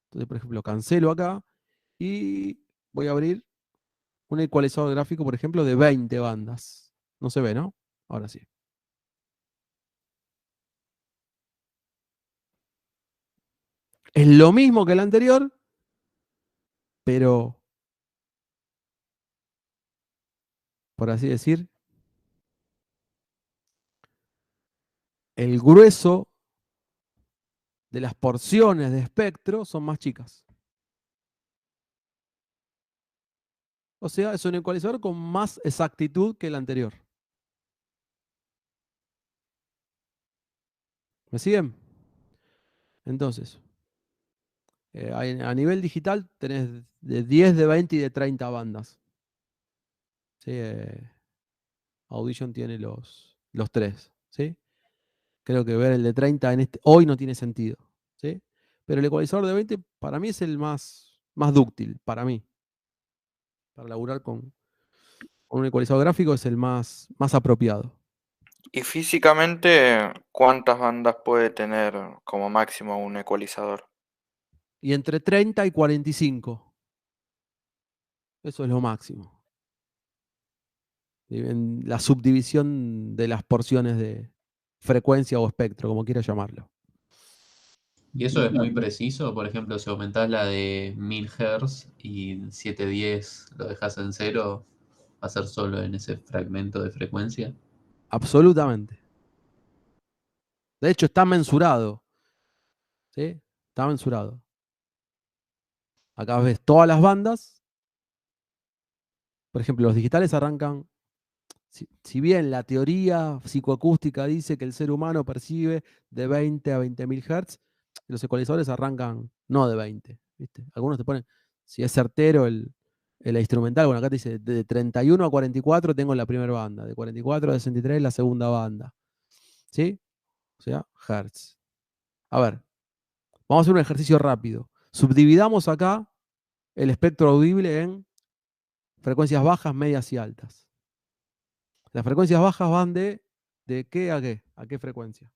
Entonces, por ejemplo, cancelo acá y voy a abrir un ecualizador gráfico, por ejemplo, de 20 bandas. No se ve, ¿no? Ahora sí. Es lo mismo que el anterior, pero, por así decir, el grueso de las porciones de espectro son más chicas. O sea, es un ecualizador con más exactitud que el anterior. ¿Me siguen? Entonces, a nivel digital tenés de 10, de 20 y de 30 bandas. ¿Sí? Audition tiene los 3. ¿Sí? Creo que ver el de 30 hoy no tiene sentido. ¿Sí? Pero el ecualizador de 20 para mí es el más dúctil, para mí. Para laburar con un ecualizador gráfico es el más apropiado. Y físicamente, ¿cuántas bandas puede tener como máximo un ecualizador? Y entre 30 y 45. Eso es lo máximo. En la subdivisión de las porciones de frecuencia o espectro, como quieras llamarlo. Y eso es muy preciso. Por ejemplo, si aumentás la de 1000 Hz y 710 lo dejas en cero, va a ser solo en ese fragmento de frecuencia. Absolutamente. De hecho, está mensurado. ¿Sí? Está mensurado. Acá ves todas las bandas. Por ejemplo, los digitales arrancan. Si bien la teoría psicoacústica dice que el ser humano percibe de 20 a 20.000 Hz, los ecualizadores arrancan no de 20. ¿Viste? Algunos te ponen, si es certero el instrumental, bueno, acá te dice de 31 a 44 tengo la primera banda, de 44 a 63 la segunda banda. ¿Sí? O sea, Hertz. A ver, vamos a hacer un ejercicio rápido. Subdividamos acá el espectro audible en frecuencias bajas, medias y altas. Las frecuencias bajas van de qué a qué, a qué frecuencia.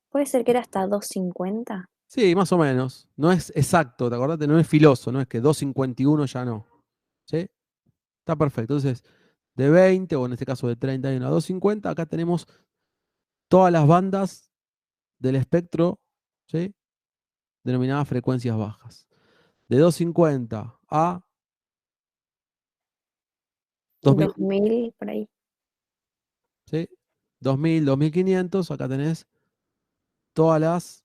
¿Puede ser que era hasta 250? Sí, más o menos. No es exacto, ¿te acordate? No es filoso, no es que 251 ya no. ¿Sí? Está perfecto. Entonces, de 20, o en este caso de 31 a 250, acá tenemos todas las bandas del espectro, ¿sí? Denominadas frecuencias bajas. De 250 a 2000, 2000 por ahí. ¿sí? 2000, 2500, acá tenés todas las,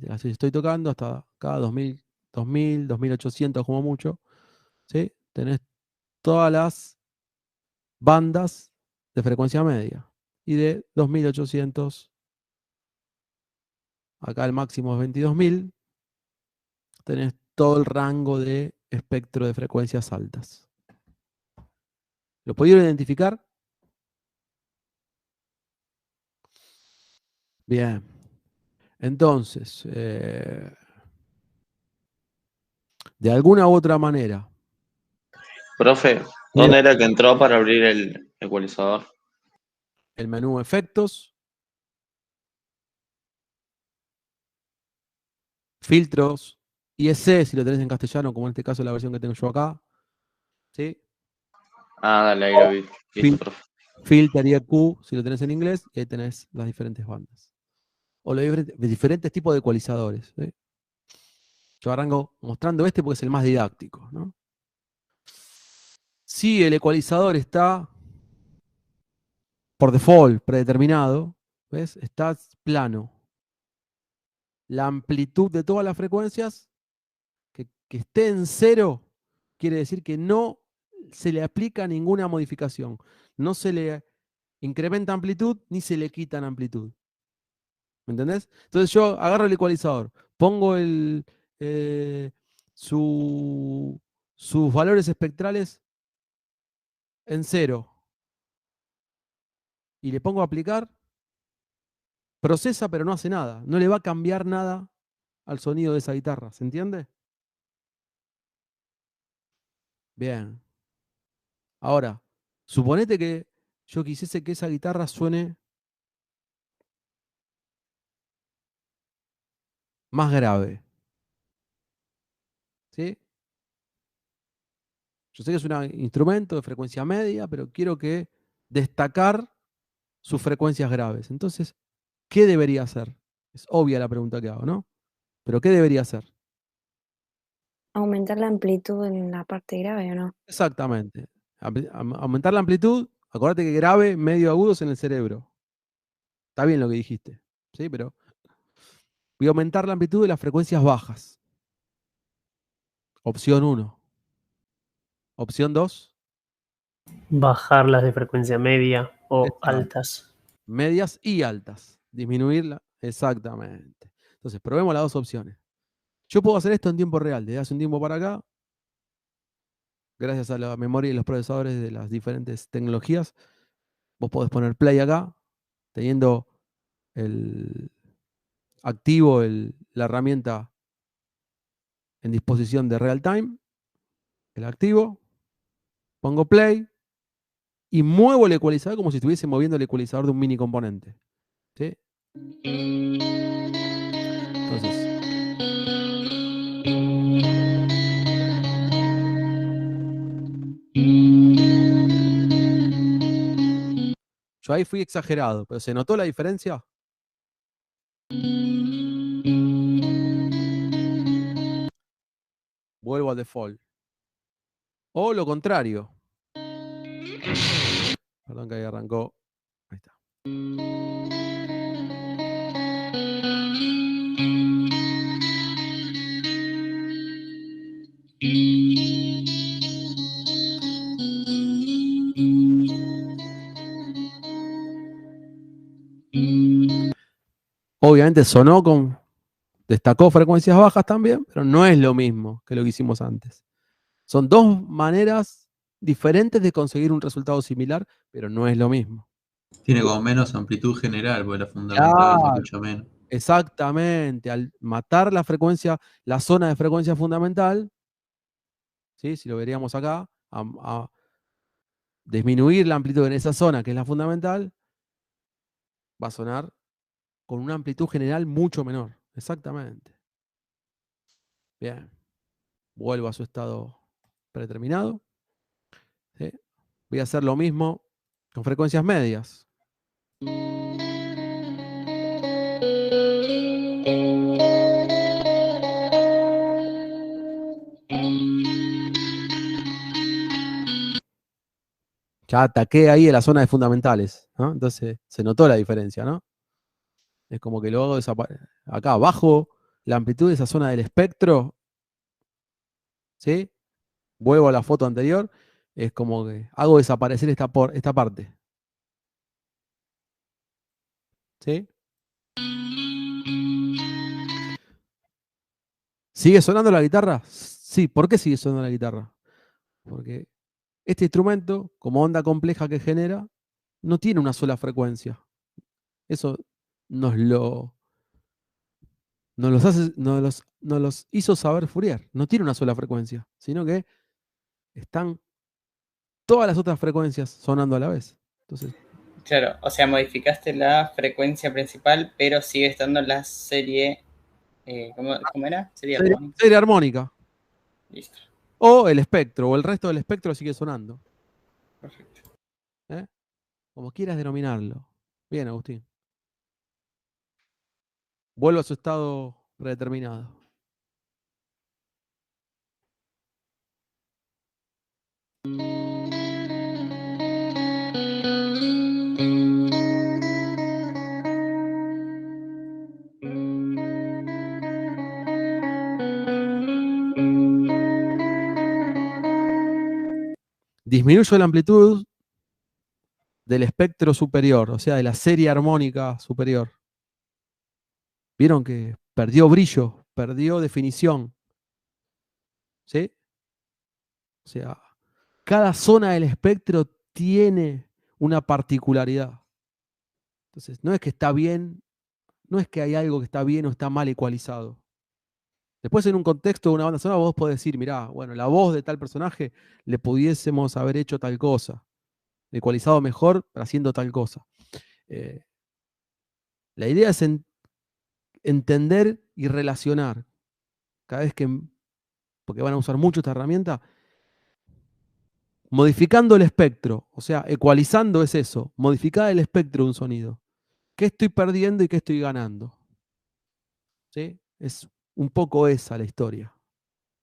así estoy tocando hasta acá, 2000, 2000, 2800 como mucho, ¿sí? Tenés todas las bandas de frecuencia media. Y de 2800, acá el máximo es 22.000, tenés todo el rango de espectro de frecuencias altas. ¿Lo pudieron identificar? Bien. Entonces, de alguna u otra manera, Profe, ¿dónde era que entró para abrir el ecualizador? el menú efectos, filtros, IEC, si lo tenés en castellano, como en este caso la versión que tengo yo acá, ¿sí? Ah, dale, ahí lo vi. Listo, profe. Filter IEQ, si lo tenés en inglés, y ahí tenés las diferentes bandas. O los diferentes tipos de ecualizadores, ¿sí? Yo arranco mostrando este porque es el más didáctico, ¿no? Si el ecualizador está por default, predeterminado, ¿ves? Está plano. La amplitud de todas las frecuencias que esté en 0 quiere decir que no se le aplica ninguna modificación. No se le incrementa amplitud ni se le quita amplitud. ¿Me entendés? Entonces yo agarro el ecualizador, pongo sus valores espectrales en 0 y le pongo a aplicar, procesa pero no hace nada. No le va a cambiar nada al sonido de esa guitarra. ¿Se entiende? Bien. Ahora, suponete que yo quisiese que esa guitarra suene más grave. ¿Sí? Yo sé que es un instrumento de frecuencia media, pero quiero que destacar sus frecuencias graves. Entonces, ¿qué debería hacer? Es obvia la pregunta que hago, ¿no? Pero ¿qué debería hacer? Aumentar la amplitud en la parte grave, ¿o no? Exactamente. Aumentar la amplitud, acordate que grave, medio, agudos en el cerebro. Está bien lo que dijiste, ¿sí? Pero voy a aumentar la amplitud de las frecuencias bajas. Opción 1. Opción 2. Bajarlas de frecuencia media o Exacto. altas. Medias y altas. Disminuirla. Exactamente. Entonces, probemos las dos opciones. Yo puedo hacer esto en tiempo real. Desde hace un tiempo para acá, gracias a la memoria y los procesadores de las diferentes tecnologías, vos podés poner play acá, teniendo activo la herramienta en disposición de real time, el activo, pongo play y muevo el ecualizador como si estuviese moviendo el ecualizador de un mini componente. ¿Sí? Entonces, yo ahí fui exagerado, pero ¿se notó la diferencia? Vuelvo al default. O lo contrario. Perdón que ahí arrancó. Ahí está. Obviamente destacó frecuencias bajas también, pero no es lo mismo que lo que hicimos antes. Son dos maneras diferentes de conseguir un resultado similar, pero no es lo mismo. Tiene como menos amplitud general, porque la fundamental se Claro, escucha menos. exactamente. Al matar la zona de frecuencia fundamental, ¿sí? Si lo veríamos acá, a disminuir la amplitud en esa zona que es la fundamental, va a sonar con una amplitud general mucho menor. Exactamente. Bien. Vuelvo a su estado predeterminado. ¿Sí? Voy a hacer lo mismo con frecuencias medias. Ya ataqué ahí en la zona de fundamentales, ¿no? Entonces se notó la diferencia, ¿no? Es como que lo hago desaparecer. Acá bajo la amplitud de esa zona del espectro, ¿sí? Vuelvo a la foto anterior, es como que hago desaparecer esta parte. ¿Sí? ¿Sigue sonando la guitarra? Sí, ¿por qué sigue sonando la guitarra? Porque este instrumento, como onda compleja que genera, no tiene una sola frecuencia. Eso nos los hizo saber Fourier. No tiene una sola frecuencia, sino que están todas las otras frecuencias sonando a la vez. Entonces, Claro, o sea, modificaste la frecuencia principal, pero sigue estando la serie. ¿Cómo era? Serie armónica. serie armónica. Listo, O el espectro, o el resto del espectro sigue sonando. perfecto. ¿Eh? Como quieras denominarlo. Bien, Agustín. Vuelvo a su estado predeterminado. Disminuyo la amplitud del espectro superior, o sea, de la serie armónica superior. Vieron que perdió brillo, perdió definición. ¿Sí? O sea, cada zona del espectro tiene una particularidad. Entonces, no es que está bien, no es que hay algo que está bien o está mal ecualizado. Después, en un contexto de una banda sonora, vos podés decir, mirá, bueno, la voz de tal personaje le pudiésemos haber hecho tal cosa, ecualizado mejor haciendo tal cosa. La idea es entender y relacionar. Cada vez que, porque van a usar mucho esta herramienta, modificando el espectro, o sea, ecualizando es eso, modificar el espectro de un sonido. ¿Qué estoy perdiendo y qué estoy ganando? ¿Sí? Es un poco esa la historia.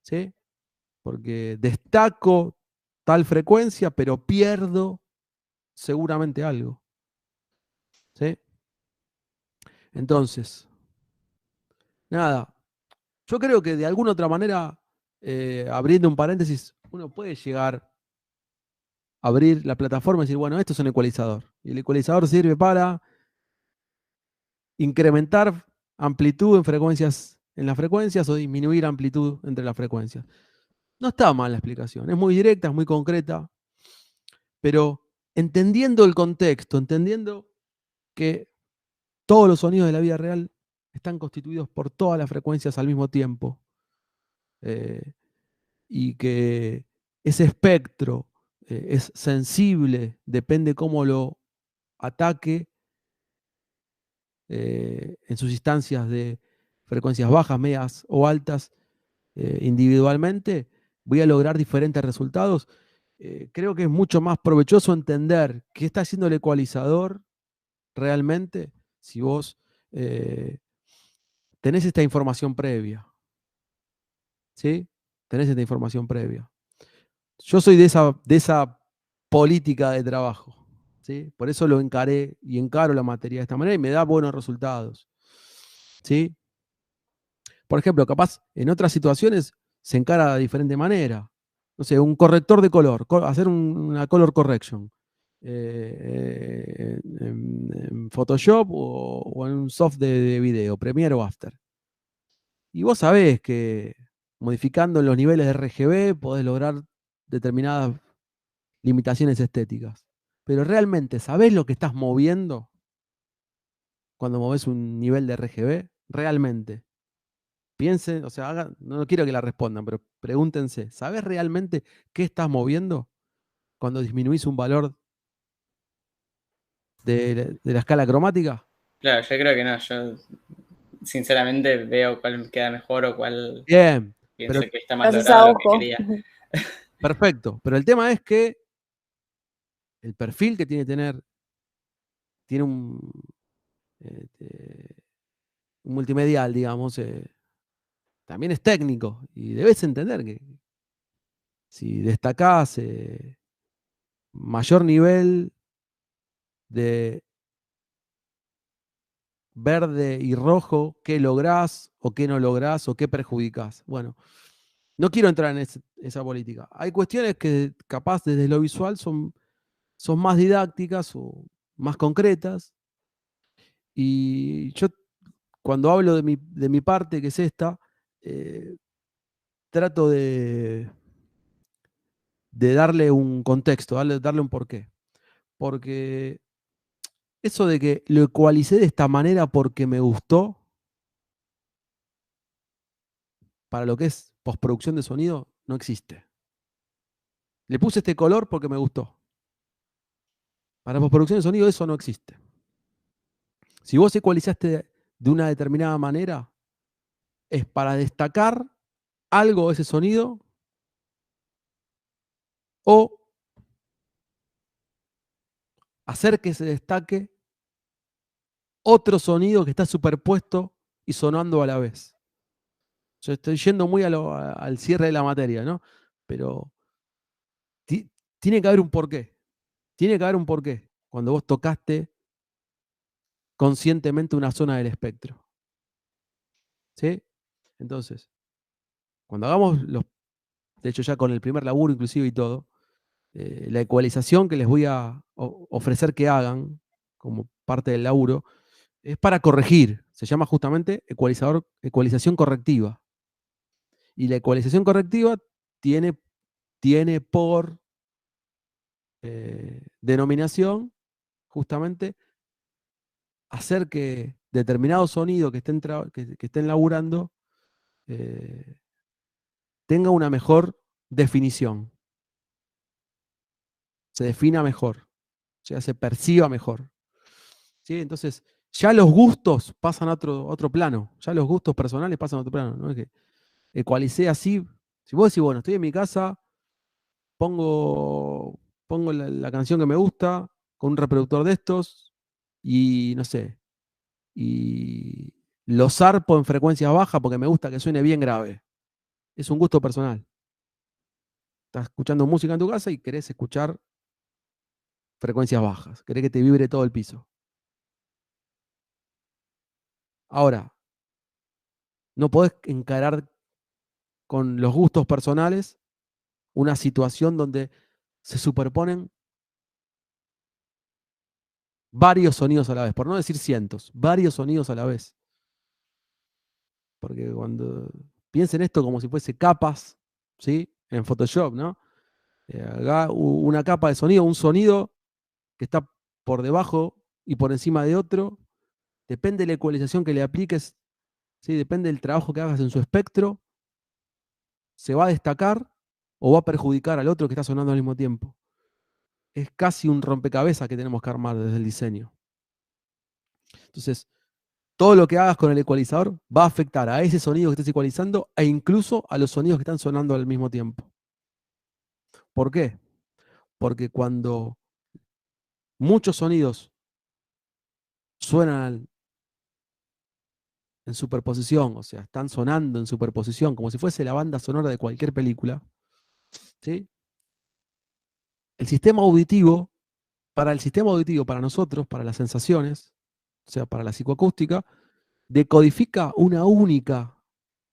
¿Sí? Porque destaco tal frecuencia, pero pierdo seguramente algo. ¿Sí? Entonces, nada, yo creo que de alguna otra manera, abriendo un paréntesis, uno puede llegar a abrir la plataforma y decir, bueno, esto es un ecualizador. Y el ecualizador sirve para incrementar amplitud en las frecuencias o disminuir amplitud entre las frecuencias. No está mal la explicación, es muy directa, es muy concreta, pero entendiendo el contexto, entendiendo que todos los sonidos de la vida real están constituidos por todas las frecuencias al mismo tiempo, y que ese espectro es sensible, depende cómo lo ataque en sus instancias de frecuencias bajas, medias o altas individualmente, voy a lograr diferentes resultados. Creo que es mucho más provechoso entender qué está haciendo el ecualizador realmente si vos tenés esta información previa. ¿Sí? Tenés esta información previa. Yo soy de esa política de trabajo. ¿Sí? Por eso lo encaré y encaro la materia de esta manera y me da buenos resultados. ¿Sí? Por ejemplo, capaz en otras situaciones se encara de diferente manera. No sé, un corrector de color, hacer una color correction en Photoshop o en un soft de video, Premiere o After. Y vos sabés que modificando los niveles de RGB podés lograr determinadas limitaciones estéticas. Pero realmente, ¿sabés lo que estás moviendo cuando movés un nivel de RGB? Realmente. Piensen, o sea, no quiero que la respondan, pero pregúntense, ¿sabés realmente qué estás moviendo cuando disminuís un valor de la escala cromática? Claro, yo creo que no. Yo sinceramente veo cuál queda mejor o cuál Bien, pienso pero que está más Gracias a logrado lo que ojo. quería. perfecto. Pero el tema es que el perfil que tiene que tener tiene un multimedial, digamos, también es técnico. Y debes entender que si destacás mayor nivel de verde y rojo, qué lográs o qué no lográs o qué perjudicás. Bueno, no quiero entrar en esa política. Hay cuestiones que capaz desde lo visual son más didácticas o más concretas. Y yo cuando hablo de mi parte, que es esta, trato de darle un contexto, darle un porqué. Porque eso de que lo ecualicé de esta manera porque me gustó, para lo que es postproducción de sonido, no existe. Le puse este color porque me gustó. Para postproducción de sonido eso no existe. Si vos ecualizaste de una determinada manera, es para destacar algo de ese sonido o hacer que se destaque otro sonido que está superpuesto y sonando a la vez. Yo estoy yendo muy al cierre de la materia, ¿no? Pero tiene que haber un porqué. Tiene que haber un porqué cuando vos tocaste conscientemente una zona del espectro. ¿Sí? Entonces, cuando hagamos de hecho ya con el primer laburo inclusive y todo, la ecualización que les voy a ofrecer que hagan como parte del laburo es para corregir. Se llama justamente ecualización correctiva. Y la ecualización correctiva tiene por denominación justamente hacer que determinado sonido que estén laburando tenga una mejor definición, se defina mejor, o sea, se perciba mejor. ¿Sí? Entonces, ya los gustos pasan a otro plano, ya los gustos personales pasan a otro plano. No es que ecualicé así. Si vos decís, bueno, estoy en mi casa, pongo la canción que me gusta con un reproductor de estos y no sé, y lo zarpo en frecuencias bajas porque me gusta que suene bien grave. Es un gusto personal. Estás escuchando música en tu casa y querés escuchar frecuencias bajas, querés que te vibre todo el piso. Ahora, no podés encarar con los gustos personales una situación donde se superponen varios sonidos a la vez, por no decir cientos, varios sonidos a la vez. Porque cuando piensen esto como si fuese capas, ¿sí? En Photoshop, ¿no? Haga una capa de sonido, un sonido que está por debajo y por encima de otro, depende de la ecualización que le apliques, ¿sí? Depende del trabajo que hagas en su espectro, se va a destacar o va a perjudicar al otro que está sonando al mismo tiempo. Es casi un rompecabezas que tenemos que armar desde el diseño. Entonces, todo lo que hagas con el ecualizador va a afectar a ese sonido que estés ecualizando e incluso a los sonidos que están sonando al mismo tiempo. ¿Por qué? Porque cuando muchos sonidos suenan en superposición, o sea, están sonando en superposición, como si fuese la banda sonora de cualquier película, ¿sí? El sistema auditivo, para nosotros, para las sensaciones, o sea, para la psicoacústica, decodifica una única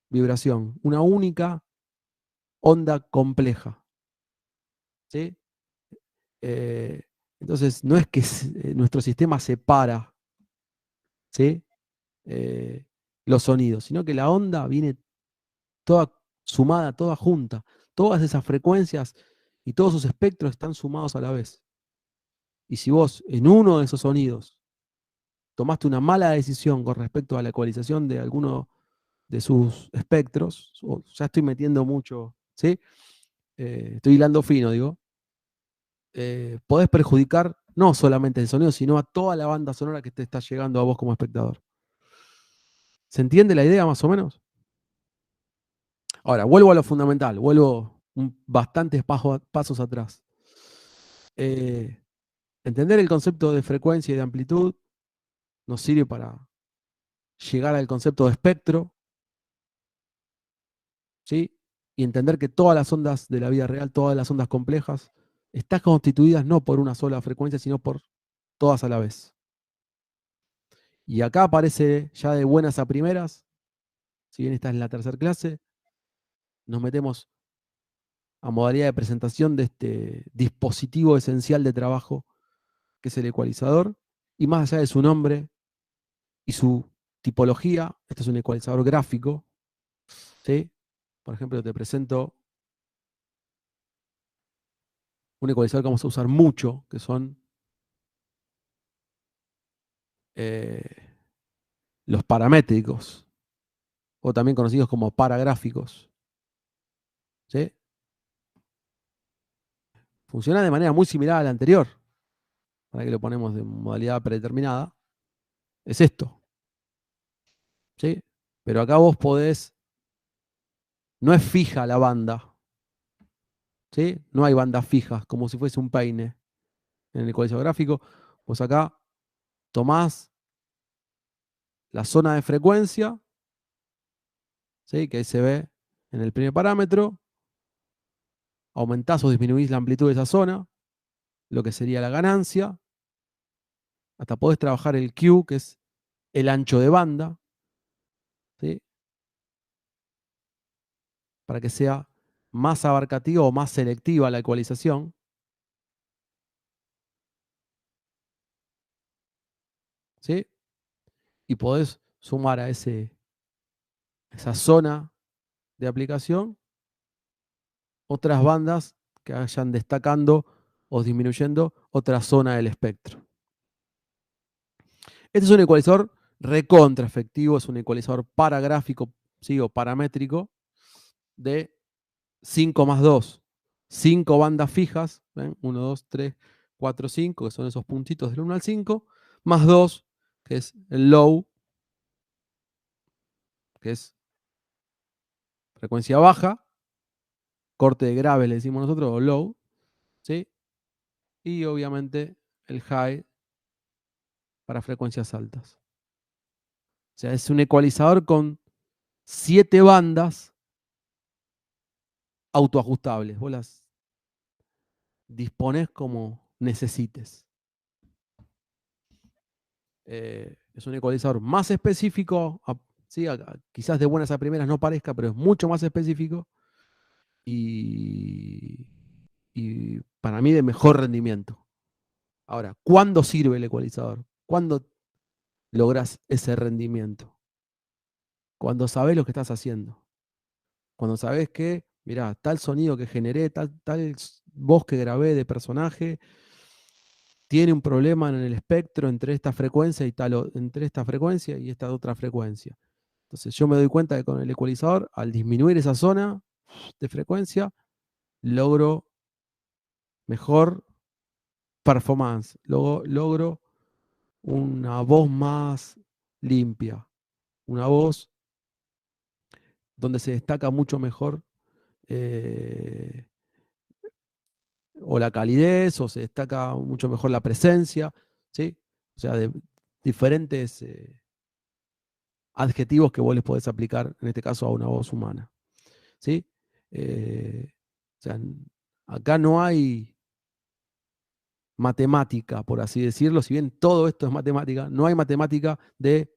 vibración, una única onda compleja. ¿Sí? Entonces, no es que nuestro sistema separa, ¿sí? Los sonidos, sino que la onda viene toda sumada, toda junta. Todas esas frecuencias y todos esos espectros están sumados a la vez. Y si vos en uno de esos sonidos tomaste una mala decisión con respecto a la ecualización de alguno de sus espectros, ya estoy metiendo mucho, ¿sí? Estoy hilando fino, digo. Podés perjudicar no solamente el sonido, sino a toda la banda sonora que te está llegando a vos como espectador. ¿Se entiende la idea más o menos? Ahora, vuelvo a lo fundamental, vuelvo bastantes pasos atrás. Entender el concepto de frecuencia y de amplitud nos sirve para llegar al concepto de espectro, ¿sí? Y entender que todas las ondas de la vida real, todas las ondas complejas, están constituidas no por una sola frecuencia, sino por todas a la vez. Y acá aparece ya de buenas a primeras, si bien esta es la tercera clase, nos metemos a modalidad de presentación de este dispositivo esencial de trabajo que es el ecualizador, y más allá de su nombre y su tipología, este es un ecualizador gráfico, ¿sí? Por ejemplo, te presento un ecualizador que vamos a usar mucho, que son los paramétricos, o también conocidos como paragráficos, ¿sí? Funciona de manera muy similar a la anterior, para que lo ponemos de modalidad predeterminada, es esto, ¿sí? Pero acá vos podés, no es fija la banda, ¿sí? No hay bandas fijas, como si fuese un peine en el ecualizador gráfico. Pues acá tomás la zona de frecuencia, ¿sí? Que ahí se ve en el primer parámetro, aumentás o disminuís la amplitud de esa zona, lo que sería la ganancia. Hasta podés trabajar el Q, que es el ancho de banda, ¿sí? Para que sea más abarcativa o más selectiva la ecualización. ¿Sí? Y podés sumar a esa zona de aplicación otras bandas que vayan destacando o disminuyendo otra zona del espectro. Este es un ecualizador recontra efectivo, es un ecualizador paragráfico, ¿sí? O paramétrico de 5 más 2. 5 bandas fijas, ¿ven? 1, 2, 3, 4, 5, que son esos puntitos del 1 al 5, más 2, que es el low, que es frecuencia baja, corte de grave le decimos nosotros, o low, ¿sí? Y obviamente el high para frecuencias altas. O sea, es un ecualizador con 7 bandas autoajustables. Vos las disponés como necesites. Es un ecualizador más específico, ¿sí? Quizás de buenas a primeras no parezca, pero es mucho más específico y para mí de mejor rendimiento. Ahora, ¿cuándo sirve el ecualizador? ¿Cuándo lográs ese rendimiento? Cuando sabés lo que estás haciendo. Cuando sabés que, mirá, tal sonido que generé, tal voz que grabé de personaje, tiene un problema en el espectro entre esta frecuencia y entre esta frecuencia y esta otra frecuencia. Entonces yo me doy cuenta que con el ecualizador, al disminuir esa zona de frecuencia, logro mejor performance, logro una voz más limpia, una voz donde se destaca mucho mejor o la calidez, o se destaca mucho mejor la presencia, ¿sí? O sea, de diferentes adjetivos que vos les podés aplicar, en este caso, a una voz humana, ¿sí? O sea, acá no hay matemática, por así decirlo, si bien todo esto es matemática, no hay matemática de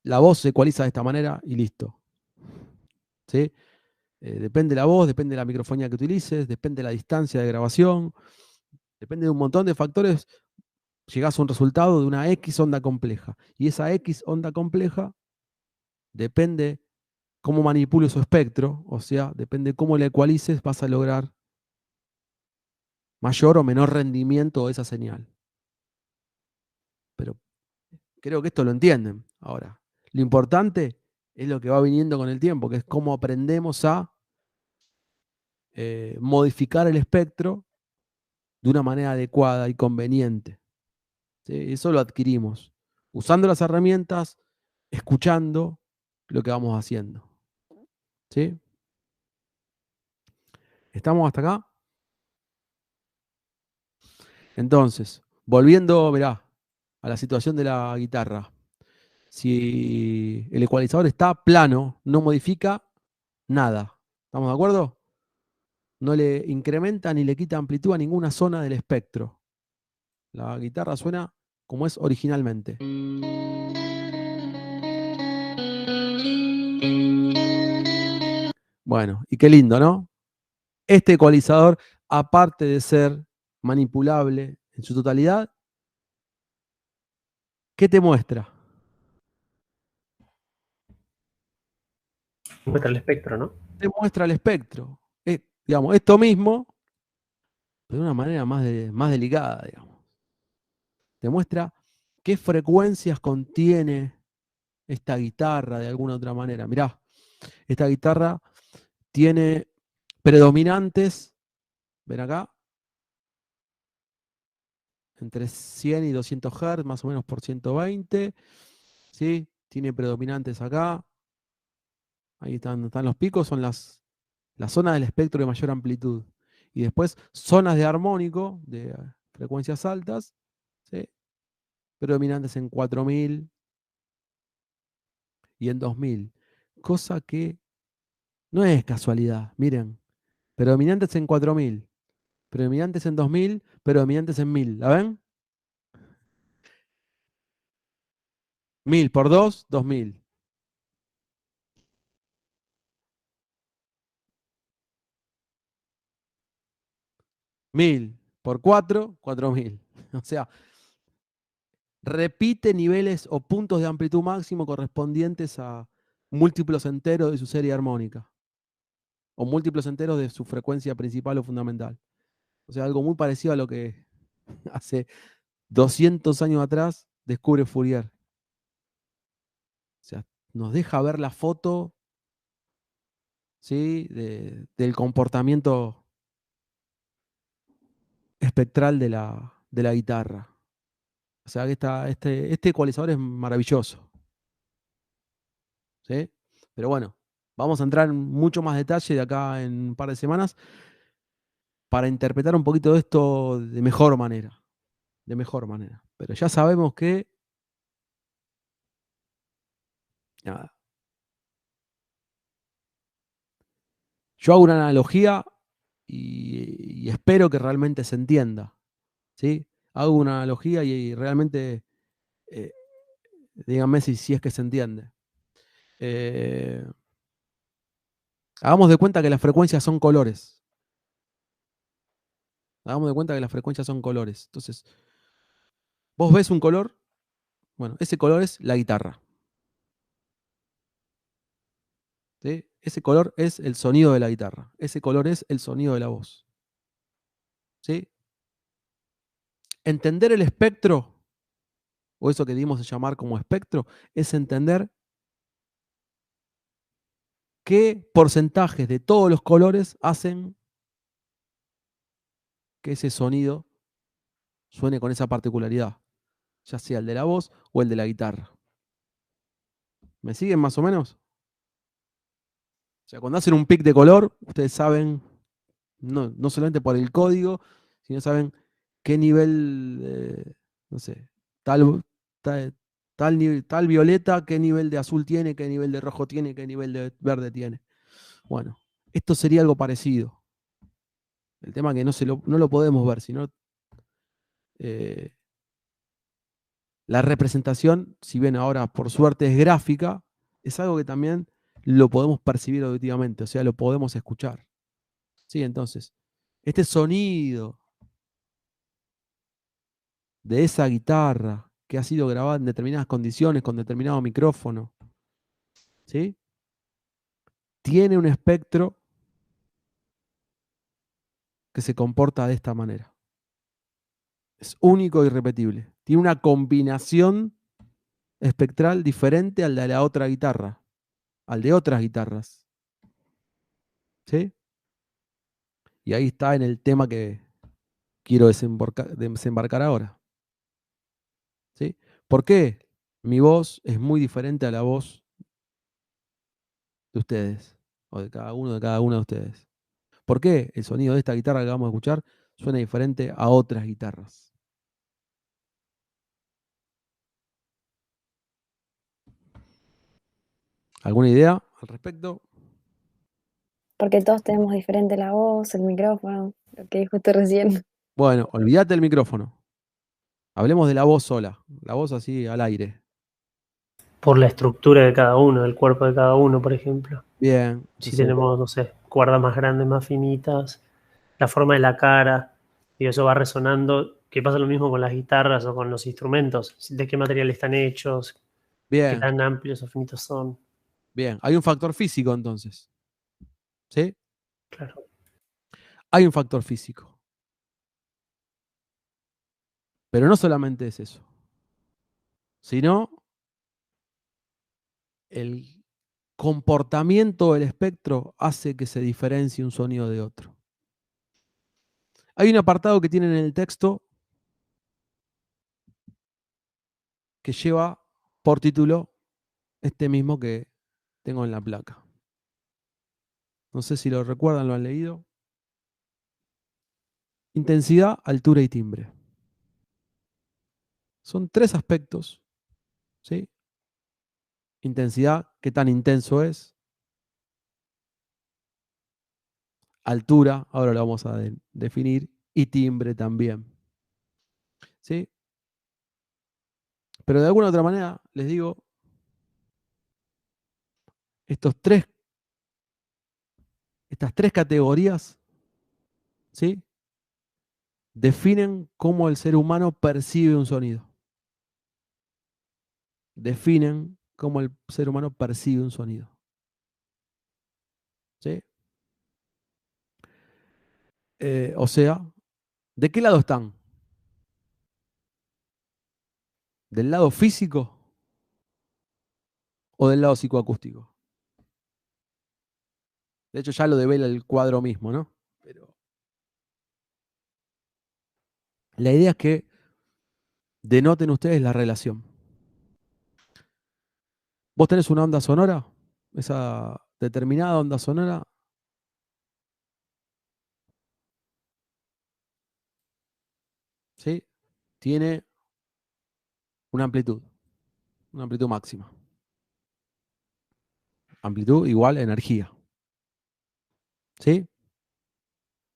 la voz se ecualiza de esta manera y listo, ¿sí? Depende de la voz, depende de la microfonía que utilices, depende de la distancia de grabación, depende de un montón de factores, llegás a un resultado de una X onda compleja. Y esa X onda compleja depende cómo manipule su espectro, o sea, depende cómo la ecualices, vas a lograr mayor o menor rendimiento de esa señal. Pero creo que esto lo entienden. Ahora, lo importante es lo que va viniendo con el tiempo, que es cómo aprendemos a modificar el espectro de una manera adecuada y conveniente. ¿Sí? Eso lo adquirimos usando las herramientas, escuchando lo que vamos haciendo. ¿Sí? ¿Estamos hasta acá? Entonces, volviendo, verá, a la situación de la guitarra. Si el ecualizador está plano, no modifica nada. ¿Estamos de acuerdo? No le incrementa ni le quita amplitud a ninguna zona del espectro. La guitarra suena como es originalmente. Bueno, y qué lindo, ¿no? Este ecualizador, aparte de ser manipulable en su totalidad, ¿qué te muestra? Muestra el espectro, ¿no? Te muestra el espectro. Digamos, esto mismo, pero de una manera más delicada, digamos. Te muestra qué frecuencias contiene esta guitarra de alguna otra manera. Mirá, esta guitarra tiene predominantes, ven acá, entre 100 y 200 Hz, más o menos por 120, ¿sí? Tiene predominantes acá. Ahí están los picos, son las zonas del espectro de mayor amplitud. Y después zonas de armónico, de frecuencias altas, ¿sí? Predominantes en 4000 y en 2000. Cosa que no es casualidad. Miren, predominantes en 4000, predominantes en 2000, predominantes en 1000. ¿La ven? 1000 por 2, 2000. 1000 por 4, 4000. O sea, repite niveles o puntos de amplitud máximo correspondientes a múltiplos enteros de su serie armónica, o múltiplos enteros de su frecuencia principal o fundamental. O sea, algo muy parecido a lo que hace 200 años atrás descubre Fourier. O sea, nos deja ver la foto, ¿sí?, del comportamiento espectral de la guitarra. O sea, que este ecualizador es maravilloso. ¿Sí? Pero bueno, vamos a entrar en mucho más detalle de acá en un par de semanas para interpretar un poquito de esto de mejor manera. De mejor manera. Pero ya sabemos que nada. Yo hago una analogía y espero que realmente se entienda. ¿Sí? Hago una analogía y realmente díganme si es que se entiende. Hagamos de cuenta que las frecuencias son colores. Hagamos de cuenta que las frecuencias son colores. Entonces, vos ves un color, bueno, ese color es la guitarra. ¿Sí? Ese color es el sonido de la guitarra. Ese color es el sonido de la voz. ¿Sí? Entender el espectro, o eso que dimos a llamar como espectro, es entender qué porcentajes de todos los colores hacen que ese sonido suene con esa particularidad, ya sea el de la voz o el de la guitarra. ¿Me siguen más o menos? O sea, cuando hacen un pic de color, ustedes saben, no solamente por el código, sino saben qué nivel, no sé, tal, tal violeta, qué nivel de azul tiene, qué nivel de rojo tiene, qué nivel de verde tiene. Bueno, esto sería algo parecido. El tema que no lo podemos ver, sino la representación, si bien ahora por suerte es gráfica, es algo que también lo podemos percibir auditivamente, o sea, lo podemos escuchar. Sí, entonces, este sonido de esa guitarra que ha sido grabada en determinadas condiciones, con determinado micrófono, ¿sí?, tiene un espectro que se comporta de esta manera. Es único y irrepetible. Tiene una combinación espectral diferente al de la otra guitarra, al de otras guitarras. ¿Sí? Y ahí está en el tema que quiero desembarcar ahora. ¿Sí? ¿Por qué mi voz es muy diferente a la voz de ustedes? O de cada una de ustedes. ¿Por qué el sonido de esta guitarra que vamos a escuchar suena diferente a otras guitarras? ¿Alguna idea al respecto? Porque todos tenemos diferente la voz, el micrófono, lo que dijo usted recién. Bueno, olvídate del micrófono. Hablemos de la voz sola, la voz así al aire. Por la estructura de cada uno, del cuerpo de cada uno, por ejemplo. Bien. Si Entonces, tenemos, no sé, cuerdas más grandes, más finitas, la forma de la cara, y eso va resonando, que pasa lo mismo con las guitarras o con los instrumentos, de qué material están hechos, qué bien, tan amplios o finitos son. bien. Hay un factor físico entonces. ¿Sí? Claro. Hay un factor físico. Pero no solamente es eso, sino el comportamiento del espectro hace que se diferencie un sonido de otro. Hay un apartado que tienen en el texto que lleva por título este mismo que tengo en la placa. No sé si lo recuerdan, lo han leído. Intensidad, altura y timbre. Son 3 aspectos, ¿sí? Intensidad, qué tan intenso es. altura, ahora lo vamos a definir, y timbre también. ¿Sí? Pero de alguna otra manera, les digo, estas tres categorías, ¿sí?, definen cómo el ser humano percibe un sonido. Definen cómo el ser humano percibe un sonido. ¿Sí? O sea, ¿de qué lado están? ¿Del lado físico o del lado psicoacústico? De hecho, ya lo devela el cuadro mismo, ¿no? Pero la idea es que denoten ustedes la relación. Vos tenés una onda sonora, esa determinada onda sonora, ¿sí?, tiene una amplitud máxima. Amplitud igual energía. ¿Sí?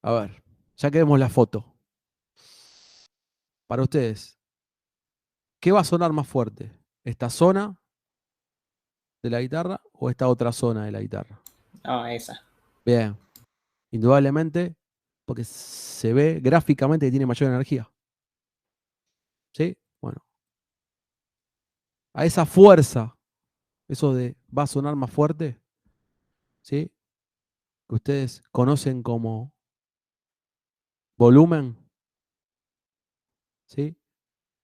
A ver, ya que vemos la foto. Para ustedes, ¿qué va a sonar más fuerte? ¿Esta zona de la guitarra o esta otra zona de la guitarra? No, esa. Bien. Indudablemente, porque se ve gráficamente que tiene mayor energía. ¿Sí? Bueno. A esa fuerza, eso de va a sonar más fuerte, ¿sí?, que ustedes conocen como volumen, ¿sí?,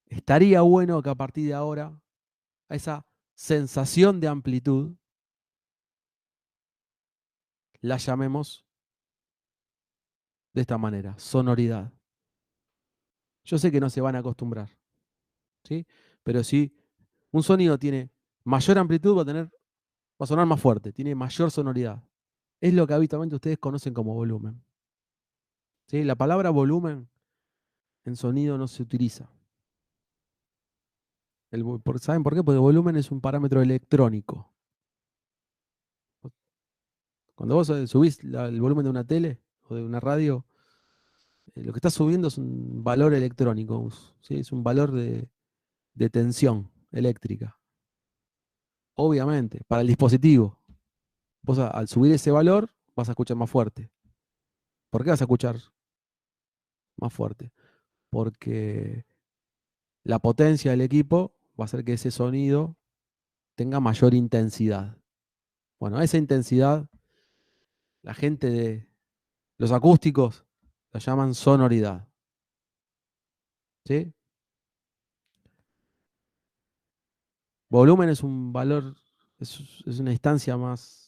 estaría bueno que a partir de ahora, a esa sensación de amplitud, la llamemos de esta manera, sonoridad. Yo sé que no se van a acostumbrar, ¿sí? Pero si un sonido tiene mayor amplitud, va a sonar más fuerte, tiene mayor sonoridad. Es lo que habitualmente ustedes conocen como volumen. ¿Sí? La palabra volumen en sonido no se utiliza. ¿Saben por qué? Porque el volumen es un parámetro electrónico. Cuando vos subís el volumen de una tele o de una radio, lo que estás subiendo es un valor electrónico, ¿sí? Es un valor de tensión eléctrica. Obviamente, para el dispositivo. Vos al subir ese valor vas a escuchar más fuerte. ¿Por qué vas a escuchar más fuerte? Porque la potencia del equipo va a hacer que ese sonido tenga mayor intensidad. Bueno, esa intensidad, la gente de los acústicos la llaman sonoridad. ¿Sí? Volumen es un valor, es una instancia más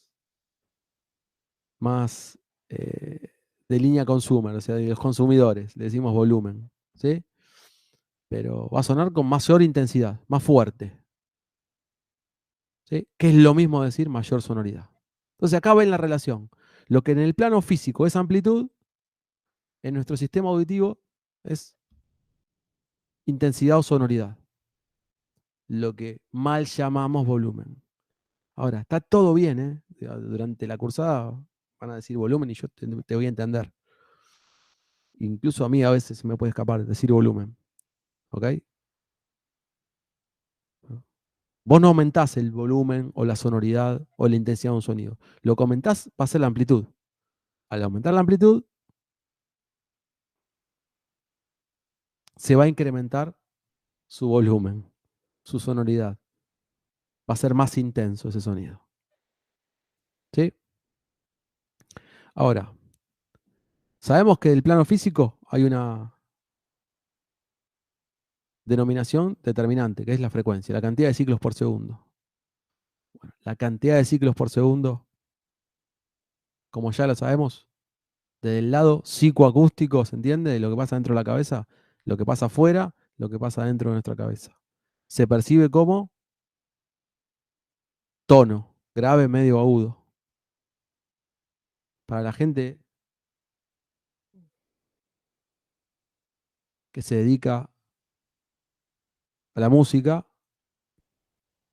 de línea consumer, o sea, de los consumidores, le decimos volumen. ¿Sí? Pero va a sonar con mayor intensidad, más fuerte. ¿Sí? Que es lo mismo decir mayor sonoridad. Entonces acá ven la relación. Lo que en el plano físico es amplitud, en nuestro sistema auditivo es intensidad o sonoridad. Lo que mal llamamos volumen. Ahora, está todo bien, ¿eh? Durante la cursada van a decir volumen y yo te voy a entender. Incluso a mí a veces se me puede escapar decir volumen. ¿Ok? Vos no aumentás el volumen o la sonoridad o la intensidad de un sonido. Lo que aumentás va a ser la amplitud. Al aumentar la amplitud, se va a incrementar su volumen, su sonoridad. Va a ser más intenso ese sonido. ¿Sí? Ahora, sabemos que del plano físico hay una denominación determinante, que es la frecuencia, la cantidad de ciclos por segundo. Bueno, la cantidad de ciclos por segundo, como ya lo sabemos, desde el lado psicoacústico, ¿se entiende? De lo que pasa dentro de la cabeza, lo que pasa afuera, lo que pasa dentro de nuestra cabeza. Se percibe como tono, grave, medio, agudo. Para la gente que se dedica a la música,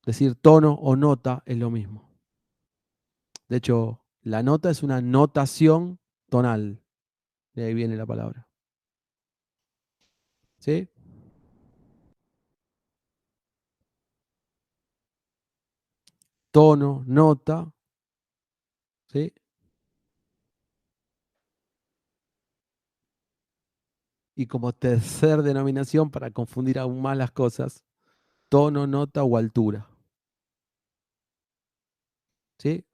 decir tono o nota es lo mismo. De hecho, la nota es una notación tonal. De ahí viene la palabra. ¿Sí? Tono, nota. ¿Sí? Y como tercer denominación, para confundir aún más las cosas, tono, nota o altura. ¿Sí?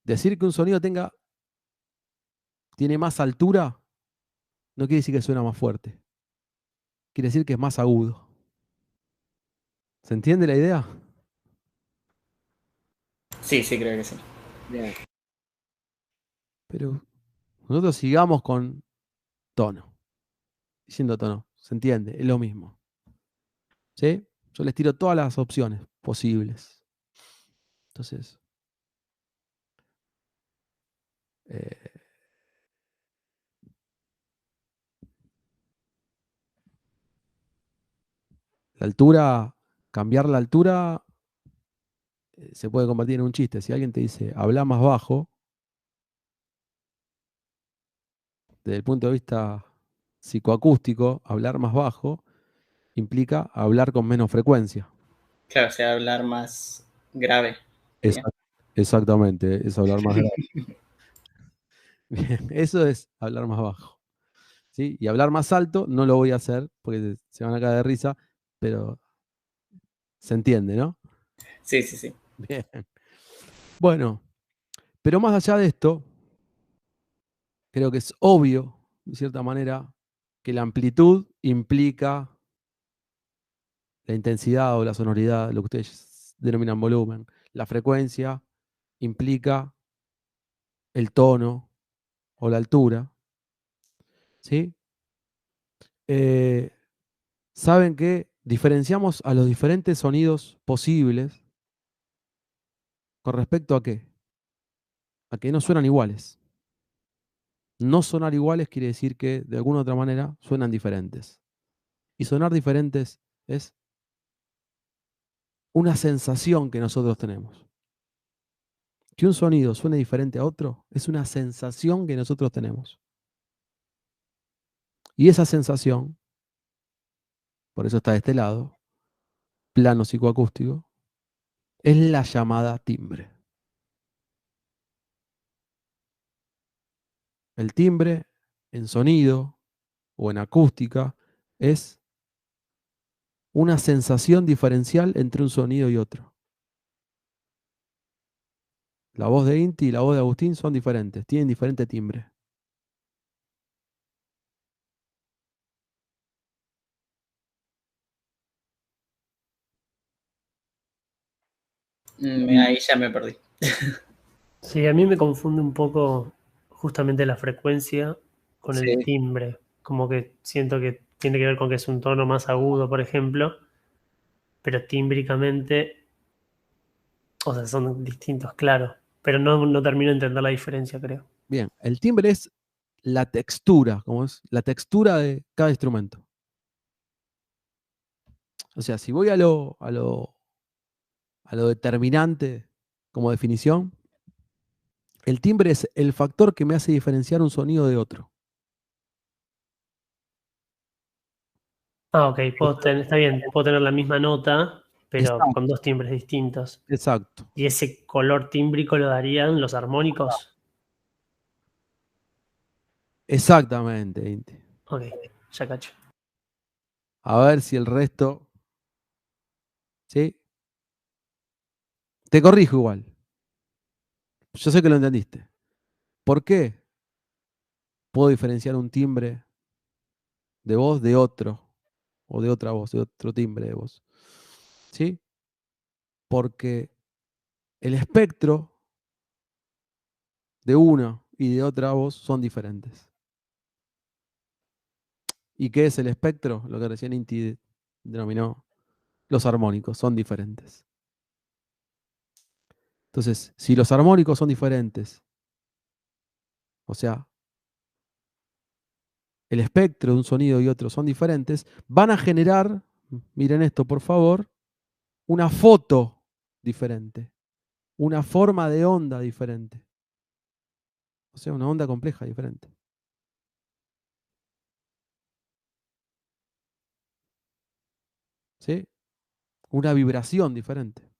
Decir que un sonido tiene más altura no quiere decir que suena más fuerte. Quiere decir que es más agudo. ¿Se entiende la idea? Sí, sí, creo que sí. Bien. Pero nosotros sigamos con tono. Diciendo tono. ¿Se entiende? Es lo mismo. ¿Sí? Yo les tiro todas las opciones posibles. Entonces, la altura, cambiar la altura se puede convertir en un chiste. Si alguien te dice, habla más bajo, desde el punto de vista psicoacústico, hablar más bajo implica hablar con menos frecuencia. Claro, o sea, hablar más grave. sería. Exactamente, es hablar más grave. Bien, eso es hablar más bajo. ¿Sí? Y hablar más alto no lo voy a hacer porque se van a caer de risa, pero se entiende, ¿no? Sí, sí, sí. Bien. Bueno, pero más allá de esto, creo que es obvio, de cierta manera, que la amplitud implica la intensidad o la sonoridad, lo que ustedes denominan volumen. La frecuencia implica el tono o la altura. ¿Sí? Saben que diferenciamos a los diferentes sonidos posibles con respecto a qué? A que no suenan iguales. No sonar iguales quiere decir que de alguna u otra manera suenan diferentes. Y sonar diferentes es una sensación que nosotros tenemos. Que un sonido suene diferente a otro es una sensación que nosotros tenemos. Y esa sensación, por eso está de este lado, plano psicoacústico, es la llamada timbre. El timbre en sonido o en acústica es una sensación diferencial entre un sonido y otro. La voz de Inti y la voz de Agustín son diferentes, tienen diferente timbre. Ahí ya me perdí. Sí, a mí me confunde un poco justamente la frecuencia con el Sí. timbre. Como que siento que tiene que ver con que es un tono más agudo, por ejemplo, pero tímbricamente, o sea, son distintos, claro. Pero no termino de entender la diferencia, creo. Bien, el timbre es la textura, como es la textura de cada instrumento. O sea, si voy a lo determinante como definición, el timbre es el factor que me hace diferenciar un sonido de otro. Ah, ok, está bien, puedo tener la misma nota, pero Exacto. con dos timbres distintos. Exacto. ¿Y ese color tímbrico lo darían los armónicos? Exactamente, Inti. Ok, ya cacho. A ver si el resto. ¿Sí? Te corrijo igual. Yo sé que lo entendiste. ¿Por qué puedo diferenciar un timbre de voz de otro? O de otra voz, de otro timbre de voz. ¿Sí? Porque el espectro de una y de otra voz son diferentes. ¿Y qué es el espectro? Lo que recién Inti denominó los armónicos, son diferentes. Entonces, si los armónicos son diferentes, o sea, el espectro de un sonido y otro son diferentes, van a generar, miren esto por favor, una foto diferente, una forma de onda diferente. O sea, una onda compleja diferente. ¿Sí? Una vibración diferente.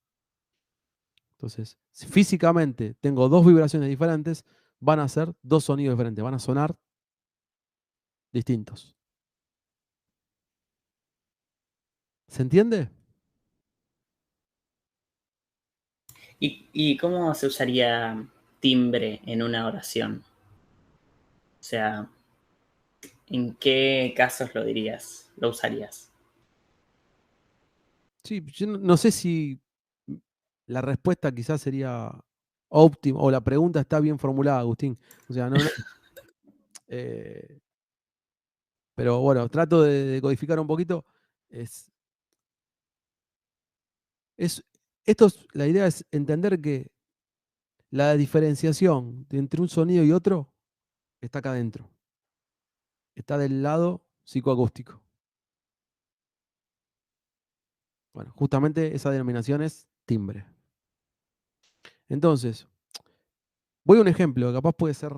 Entonces, si físicamente tengo dos vibraciones diferentes, van a ser dos sonidos diferentes, van a sonar distintos. ¿Se entiende? ¿Y cómo se usaría timbre en una oración? O sea, ¿en qué casos lo dirías? ¿Lo usarías? Sí, yo no sé si la respuesta quizás sería óptima, o la pregunta está bien formulada, Agustín. O sea, eh, pero bueno, trato de codificar un poquito. La idea es entender que la diferenciación entre un sonido y otro está acá adentro. Está del lado psicoacústico. Bueno, justamente esa denominación es timbre. Entonces, voy a un ejemplo, que capaz puede ser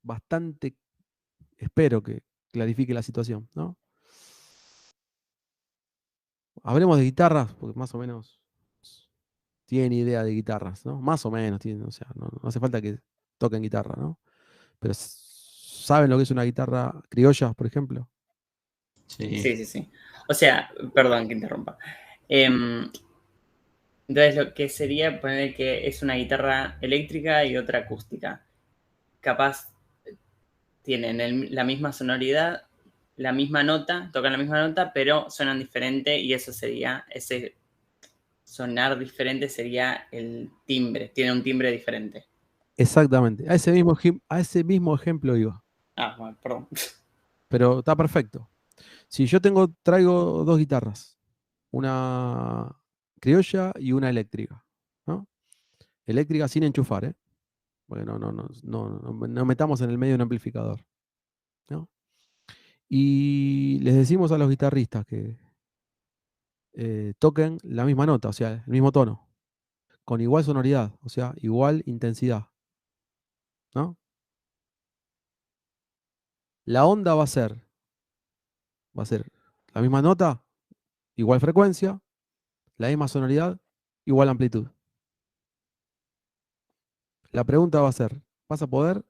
bastante, espero que clarifique la situación, ¿no? Hablemos de guitarras, porque más o menos tienen idea de guitarras, ¿no? Más o menos tienen, o sea, no hace falta que toquen guitarra, ¿no? Pero ¿saben lo que es una guitarra criolla, por ejemplo? Sí, sí. O sea, perdón que interrumpa. Entonces, lo que sería poner que es una guitarra eléctrica y otra acústica. Capaz tienen la misma sonoridad, la misma nota, tocan la misma nota, pero suenan diferente y eso sería, ese sonar diferente sería el timbre, tiene un timbre diferente. Exactamente, a ese mismo ejemplo iba. Ah, bueno, perdón. Pero está perfecto. Si yo traigo dos guitarras, una criolla y una eléctrica, ¿no? Eléctrica sin enchufar, ¿eh? Porque no metamos en el medio un amplificador, ¿no? Y les decimos a los guitarristas que toquen la misma nota, o sea, el mismo tono, con igual sonoridad, o sea, igual intensidad, ¿no? La onda va a ser la misma nota, igual frecuencia, la misma sonoridad, igual amplitud. La pregunta va a ser, ¿vas a poder,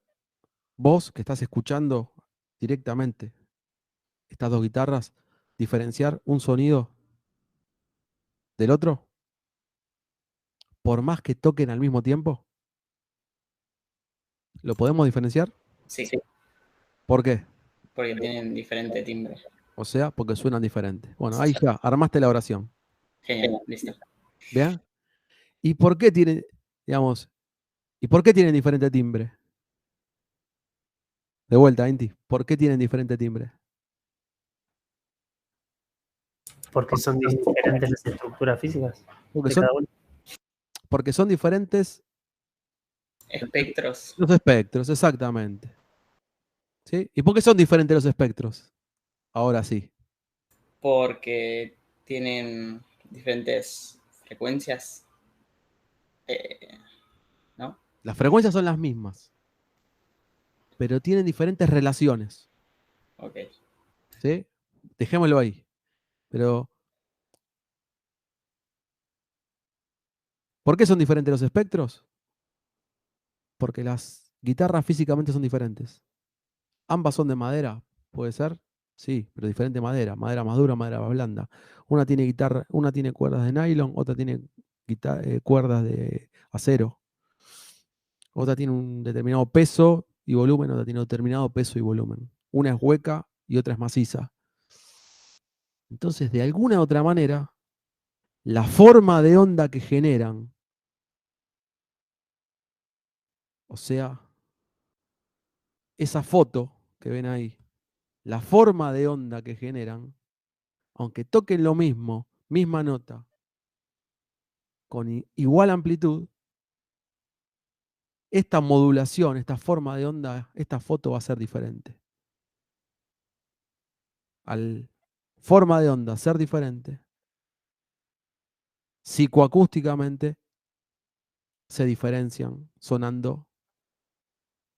vos que estás escuchando directamente estas dos guitarras, diferenciar un sonido del otro? Por más que toquen al mismo tiempo, ¿lo podemos diferenciar? Sí, ¿Por qué? porque tienen diferente timbre. O sea, porque suenan diferentes. Bueno, ahí ya, armaste la oración. Genial, listo. ¿Bien? ¿Y por qué tienen, digamos, y por qué tienen diferente timbre? De vuelta, Inti, ¿por qué tienen diferente timbre? Porque son diferentes las estructuras físicas Porque de son, cada uno. porque son diferentes Espectros, los espectros, exactamente. ¿Sí? ¿Y por qué son diferentes los espectros? Ahora sí. porque tienen diferentes frecuencias, ¿no? Las frecuencias son las mismas, pero tienen diferentes relaciones. Ok. ¿Sí? Dejémoslo ahí. Pero, ¿por qué son diferentes los espectros? Porque las guitarras físicamente son diferentes. Ambas son de madera, ¿puede ser? Sí, pero diferente madera. Madera más dura, madera más blanda. Una tiene cuerdas de nylon, otra tiene cuerdas de acero. Otra tiene un determinado peso y volumen, otra tiene un determinado peso y volumen. Una es hueca y otra es maciza. Entonces, de alguna u otra manera, la forma de onda que generan, o sea, esa foto que ven ahí, la forma de onda que generan, aunque toquen lo mismo, misma nota, con igual amplitud, esta modulación, esta forma de onda, esta foto va a ser diferente. Al forma de onda ser diferente, psicoacústicamente se diferencian sonando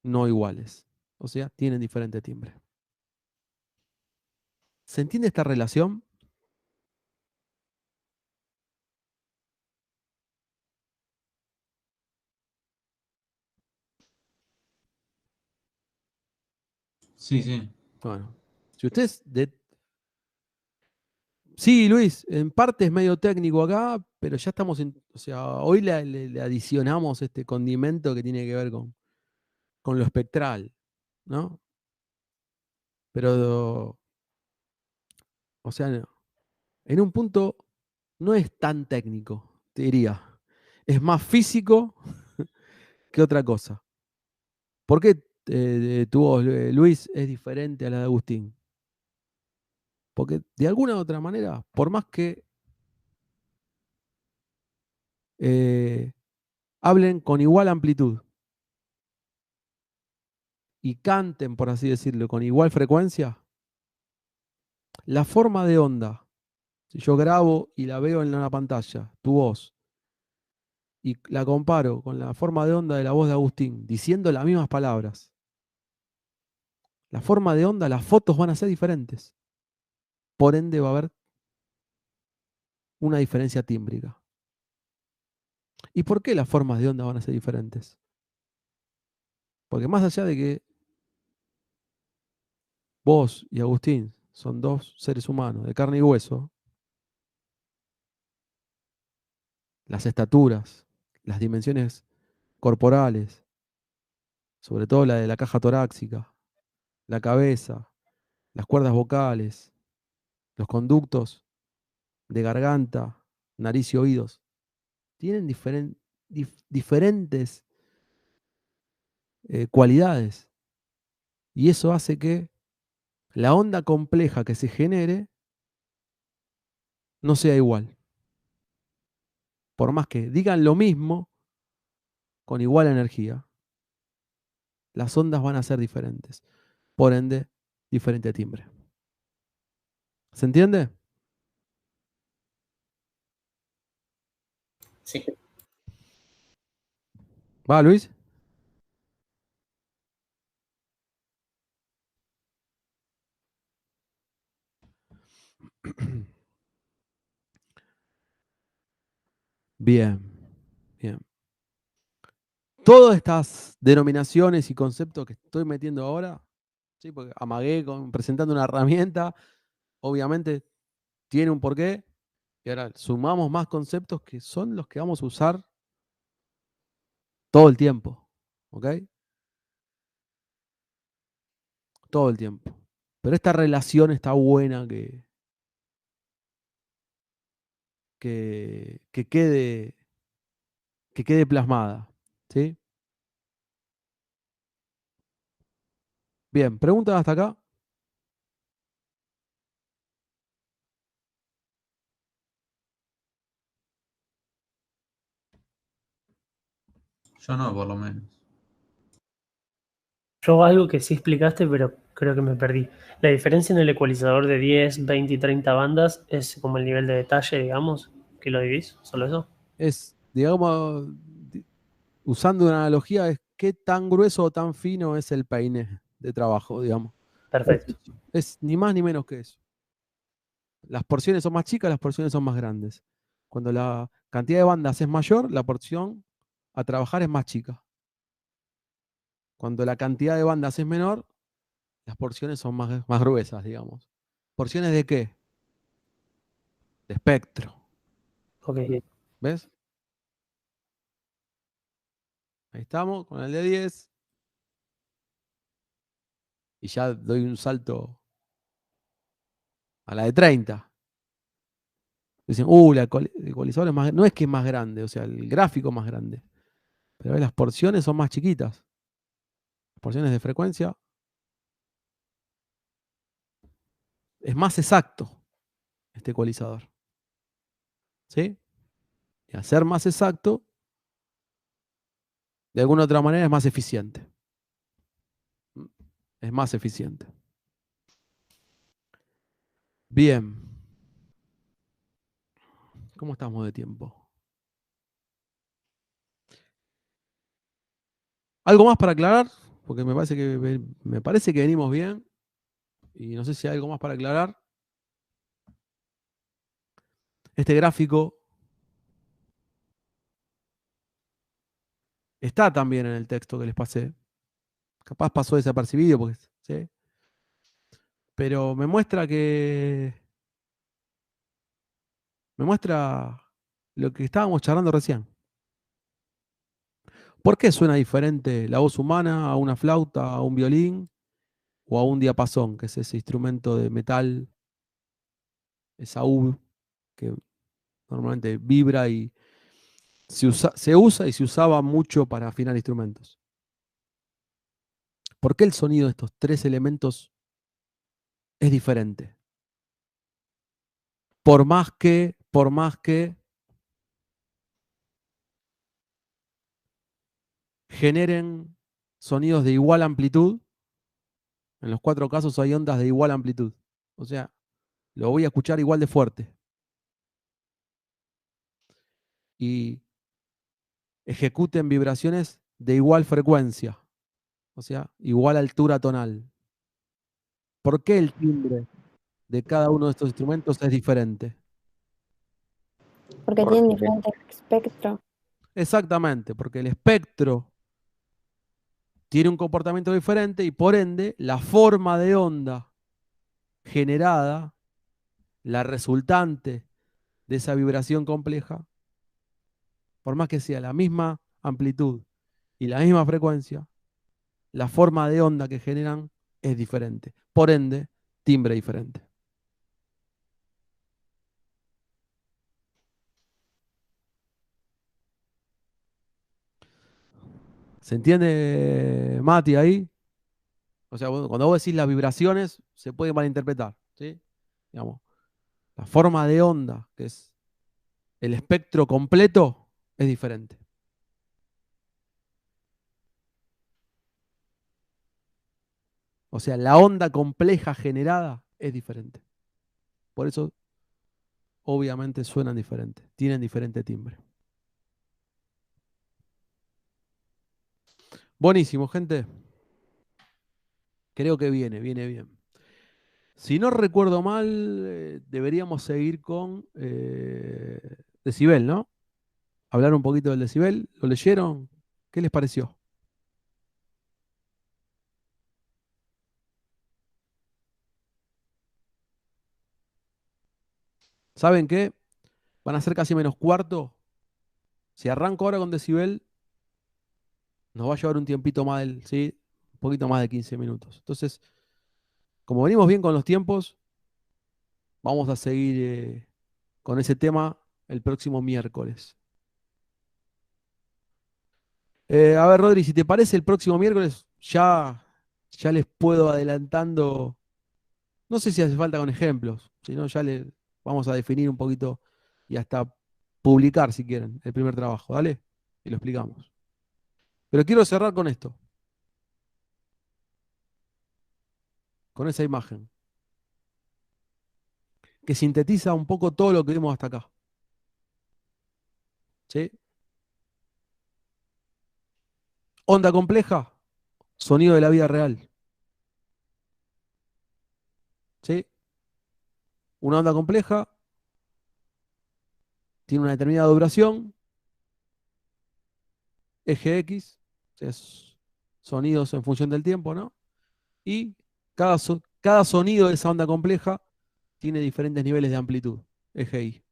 no iguales. O sea, tienen diferente timbre. ¿Se entiende esta relación? Sí, sí. Bueno, si ustedes... Sí, Luis, en parte es medio técnico acá, pero ya estamos o sea, hoy le adicionamos este condimento que tiene que ver con lo espectral, ¿no? Pero, o sea, en un punto no es tan técnico, te diría. Es más físico que otra cosa. ¿Por qué tu voz, Luis, es diferente a la de Agustín? Porque de alguna u otra manera, por más que hablen con igual amplitud y canten, por así decirlo, con igual frecuencia, la forma de onda, si yo grabo y la veo en una pantalla, tu voz, y la comparo con la forma de onda de la voz de Agustín, diciendo las mismas palabras, la forma de onda, las fotos van a ser diferentes. Por ende va a haber una diferencia tímbrica. ¿Y por qué las formas de onda van a ser diferentes? Porque más allá de que vos y Agustín son dos seres humanos de carne y hueso, las estaturas, las dimensiones corporales, sobre todo la de la caja torácica, la cabeza, las cuerdas vocales, los conductos de garganta, nariz y oídos, tienen diferentes cualidades. Y eso hace que la onda compleja que se genere no sea igual. Por más que digan lo mismo, con igual energía, las ondas van a ser diferentes. Por ende, diferente timbre. ¿Se entiende? Sí. ¿Va, Luis? Bien, bien. Todas estas denominaciones y conceptos que estoy metiendo ahora, ¿sí? Porque amagué presentando una herramienta, obviamente tiene un porqué, y ahora sumamos más conceptos que son los que vamos a usar todo el tiempo, ¿ok? Todo el tiempo. Pero esta relación está buena que quede plasmada, ¿sí? Bien, ¿preguntas hasta acá? Yo no, por lo menos. Yo algo que sí explicaste, pero creo que me perdí. La diferencia en el ecualizador de 10, 20 y 30 bandas es como el nivel de detalle, digamos, que lo dividís, solo eso. Es, digamos, usando una analogía, es qué tan grueso o tan fino es el peine de trabajo, digamos. Perfecto. Es ni más ni menos que eso. Las porciones son más chicas, las porciones son más grandes. Cuando la cantidad de bandas es mayor, la porción a trabajar es más chica. Cuando la cantidad de bandas es menor, las porciones son más gruesas, digamos. ¿Porciones de qué? De espectro. Ok. ¿Ves? Ahí estamos, con el de 10. Y ya doy un salto a la de 30. Dicen, el ecualizador es más, no es que es más grande, o sea, el gráfico es más grande. Pero las porciones son más chiquitas. Las porciones de frecuencia es más exacto este ecualizador. ¿Sí? Y al ser más exacto, de alguna otra manera es más eficiente. Es más eficiente. Bien. ¿Cómo estamos de tiempo? ¿Algo más para aclarar? porque me parece que venimos bien y no sé si hay algo más para aclarar. Este gráfico está también en el texto que les pasé. Capaz pasó desapercibido, porque, ¿sí? Pero me muestra lo que estábamos charlando recién. ¿Por qué suena diferente la voz humana a una flauta, a un violín o a un diapasón, que es ese instrumento de metal, esa U que normalmente vibra y se usa y se usaba mucho para afinar instrumentos? ¿Por qué el sonido de estos tres elementos es diferente? Por más que generen sonidos de igual amplitud, en los 4 casos hay ondas de igual amplitud. O sea, lo voy a escuchar igual de fuerte. Y ejecuten vibraciones de igual frecuencia, o sea, igual altura tonal. ¿Por qué el timbre de cada uno de estos instrumentos es diferente? Porque tienen diferentes espectros. Exactamente, porque el espectro tiene un comportamiento diferente y por ende la forma de onda generada, la resultante de esa vibración compleja, por más que sea la misma amplitud y la misma frecuencia, la forma de onda que generan es diferente. Por ende, timbre diferente. ¿Se entiende, Mati, ahí? O sea, cuando vos decís las vibraciones, se puede malinterpretar, ¿sí? Digamos, la forma de onda, que es el espectro completo, es diferente. O sea, la onda compleja generada es diferente. Por eso, obviamente, suenan diferentes, tienen diferente timbre. Buenísimo, gente. Creo que viene bien. Si no recuerdo mal, deberíamos seguir con decibel, ¿no? Hablar un poquito del decibel. ¿Lo leyeron? ¿Qué les pareció? ¿Saben qué? Van a ser casi menos cuarto. Si arranco ahora con decibel, nos va a llevar un tiempito más, ¿sí? Un poquito más de 15 minutos. Entonces, como venimos bien con los tiempos, vamos a seguir con ese tema el próximo miércoles. A ver, Rodri, si te parece, el próximo miércoles ya les puedo adelantando. No sé si hace falta con ejemplos, sino ya le vamos a definir un poquito y hasta publicar, si quieren, el primer trabajo, ¿dale? Y lo explicamos. Pero quiero cerrar con esto, con esa imagen, que sintetiza un poco todo lo que vimos hasta acá. ¿Sí? Onda compleja, sonido de la vida real. ¿Sí? Una onda compleja tiene una determinada duración, eje X, es sonidos en función del tiempo, ¿no? Y cada sonido de esa onda compleja tiene diferentes niveles de amplitud, eje Y.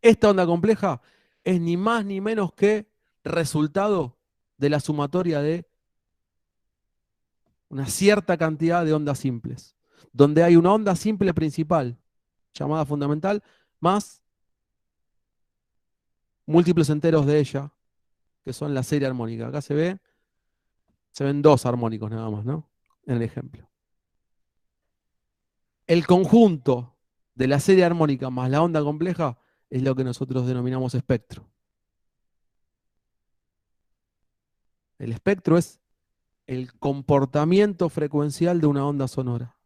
Esta onda compleja es ni más ni menos que resultado de la sumatoria de una cierta cantidad de ondas simples, donde hay una onda simple principal, llamada fundamental, más múltiplos enteros de ella, que son la serie armónica. Acá se ven 2 armónicos nada más, ¿no? En el ejemplo. El conjunto de la serie armónica más la onda compleja es lo que nosotros denominamos espectro. El espectro es el comportamiento frecuencial de una onda sonora.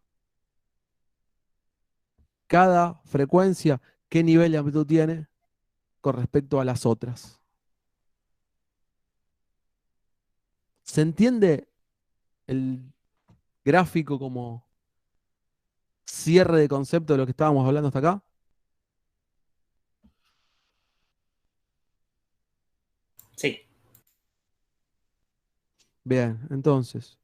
Cada frecuencia, ¿qué nivel de amplitud tiene? con respecto a las otras. ¿Se entiende el gráfico como cierre de concepto de lo que estábamos hablando hasta acá? Sí. Bien, entonces.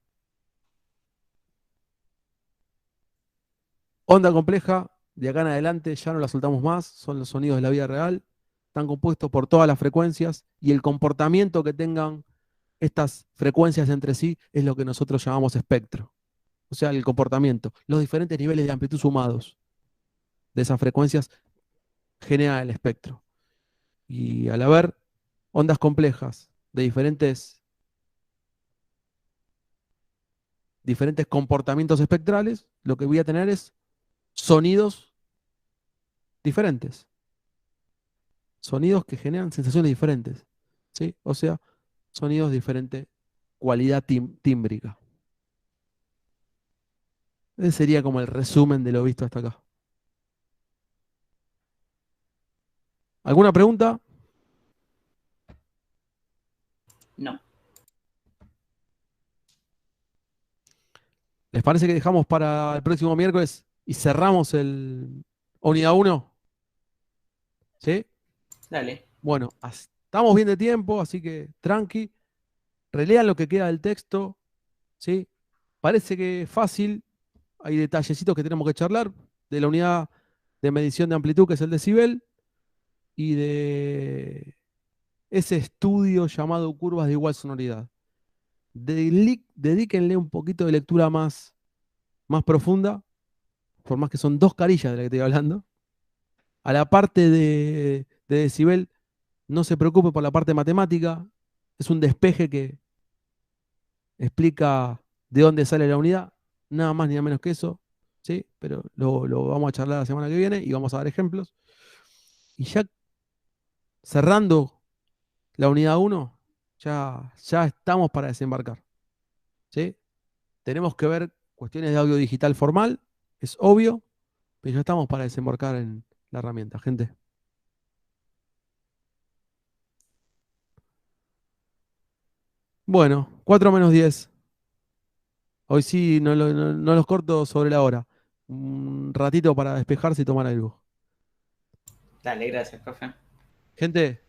Onda compleja, de acá en adelante ya no la soltamos más, son los sonidos de la vida real, están compuestos por todas las frecuencias y el comportamiento que tengan estas frecuencias entre sí es lo que nosotros llamamos espectro. O sea, el comportamiento, los diferentes niveles de amplitud sumados de esas frecuencias generan el espectro. Y al haber ondas complejas de diferentes comportamientos espectrales, lo que voy a tener es sonidos diferentes. Sonidos que generan sensaciones diferentes. ¿Sí? O sea, sonidos de diferente cualidad tímbrica. Ese sería como el resumen de lo visto hasta acá. ¿Alguna pregunta? No. ¿Les parece que dejamos para el próximo miércoles y cerramos el unidad 1? ¿Sí? Dale. Bueno, estamos bien de tiempo, así que tranqui. Relean lo que queda del texto. ¿Sí? Parece que es fácil. Hay detallecitos que tenemos que charlar de la unidad de medición de amplitud, que es el decibel, y de ese estudio llamado curvas de igual sonoridad. Dedíquenle un poquito de lectura más profunda, por más que son 2 carillas de la que estoy hablando. A la parte de decibel, no se preocupe por la parte matemática, es un despeje que explica de dónde sale la unidad, nada más ni nada menos que eso, ¿sí? Pero lo vamos a charlar la semana que viene y vamos a dar ejemplos. Y ya cerrando la unidad 1, ya estamos para desembarcar, ¿sí? Tenemos que ver cuestiones de audio digital formal, es obvio, pero ya estamos para desembarcar en la herramienta, gente. Bueno, 4 menos 10. Hoy sí no los corto sobre la hora. Un ratito para despejarse y tomar algo. Dale, gracias, profe. Gente,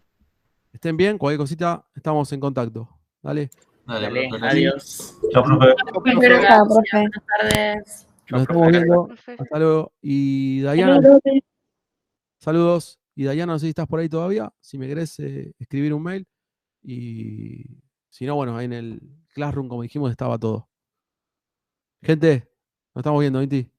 estén bien, cualquier cosita, estamos en contacto. Dale, Dale, Dale, profe, gracias. adiós. Chao, profe. Chao, Gracias, profe. buenas tardes. nos profe, estamos gracias. viendo. Profe. Hasta luego. Y Dayana, saludos. Y Dayana, no sé si estás por ahí todavía. Si me querés escribir un mail. Y si no, bueno, ahí en el Classroom, como dijimos, estaba todo. Gente, nos estamos viendo, Inti.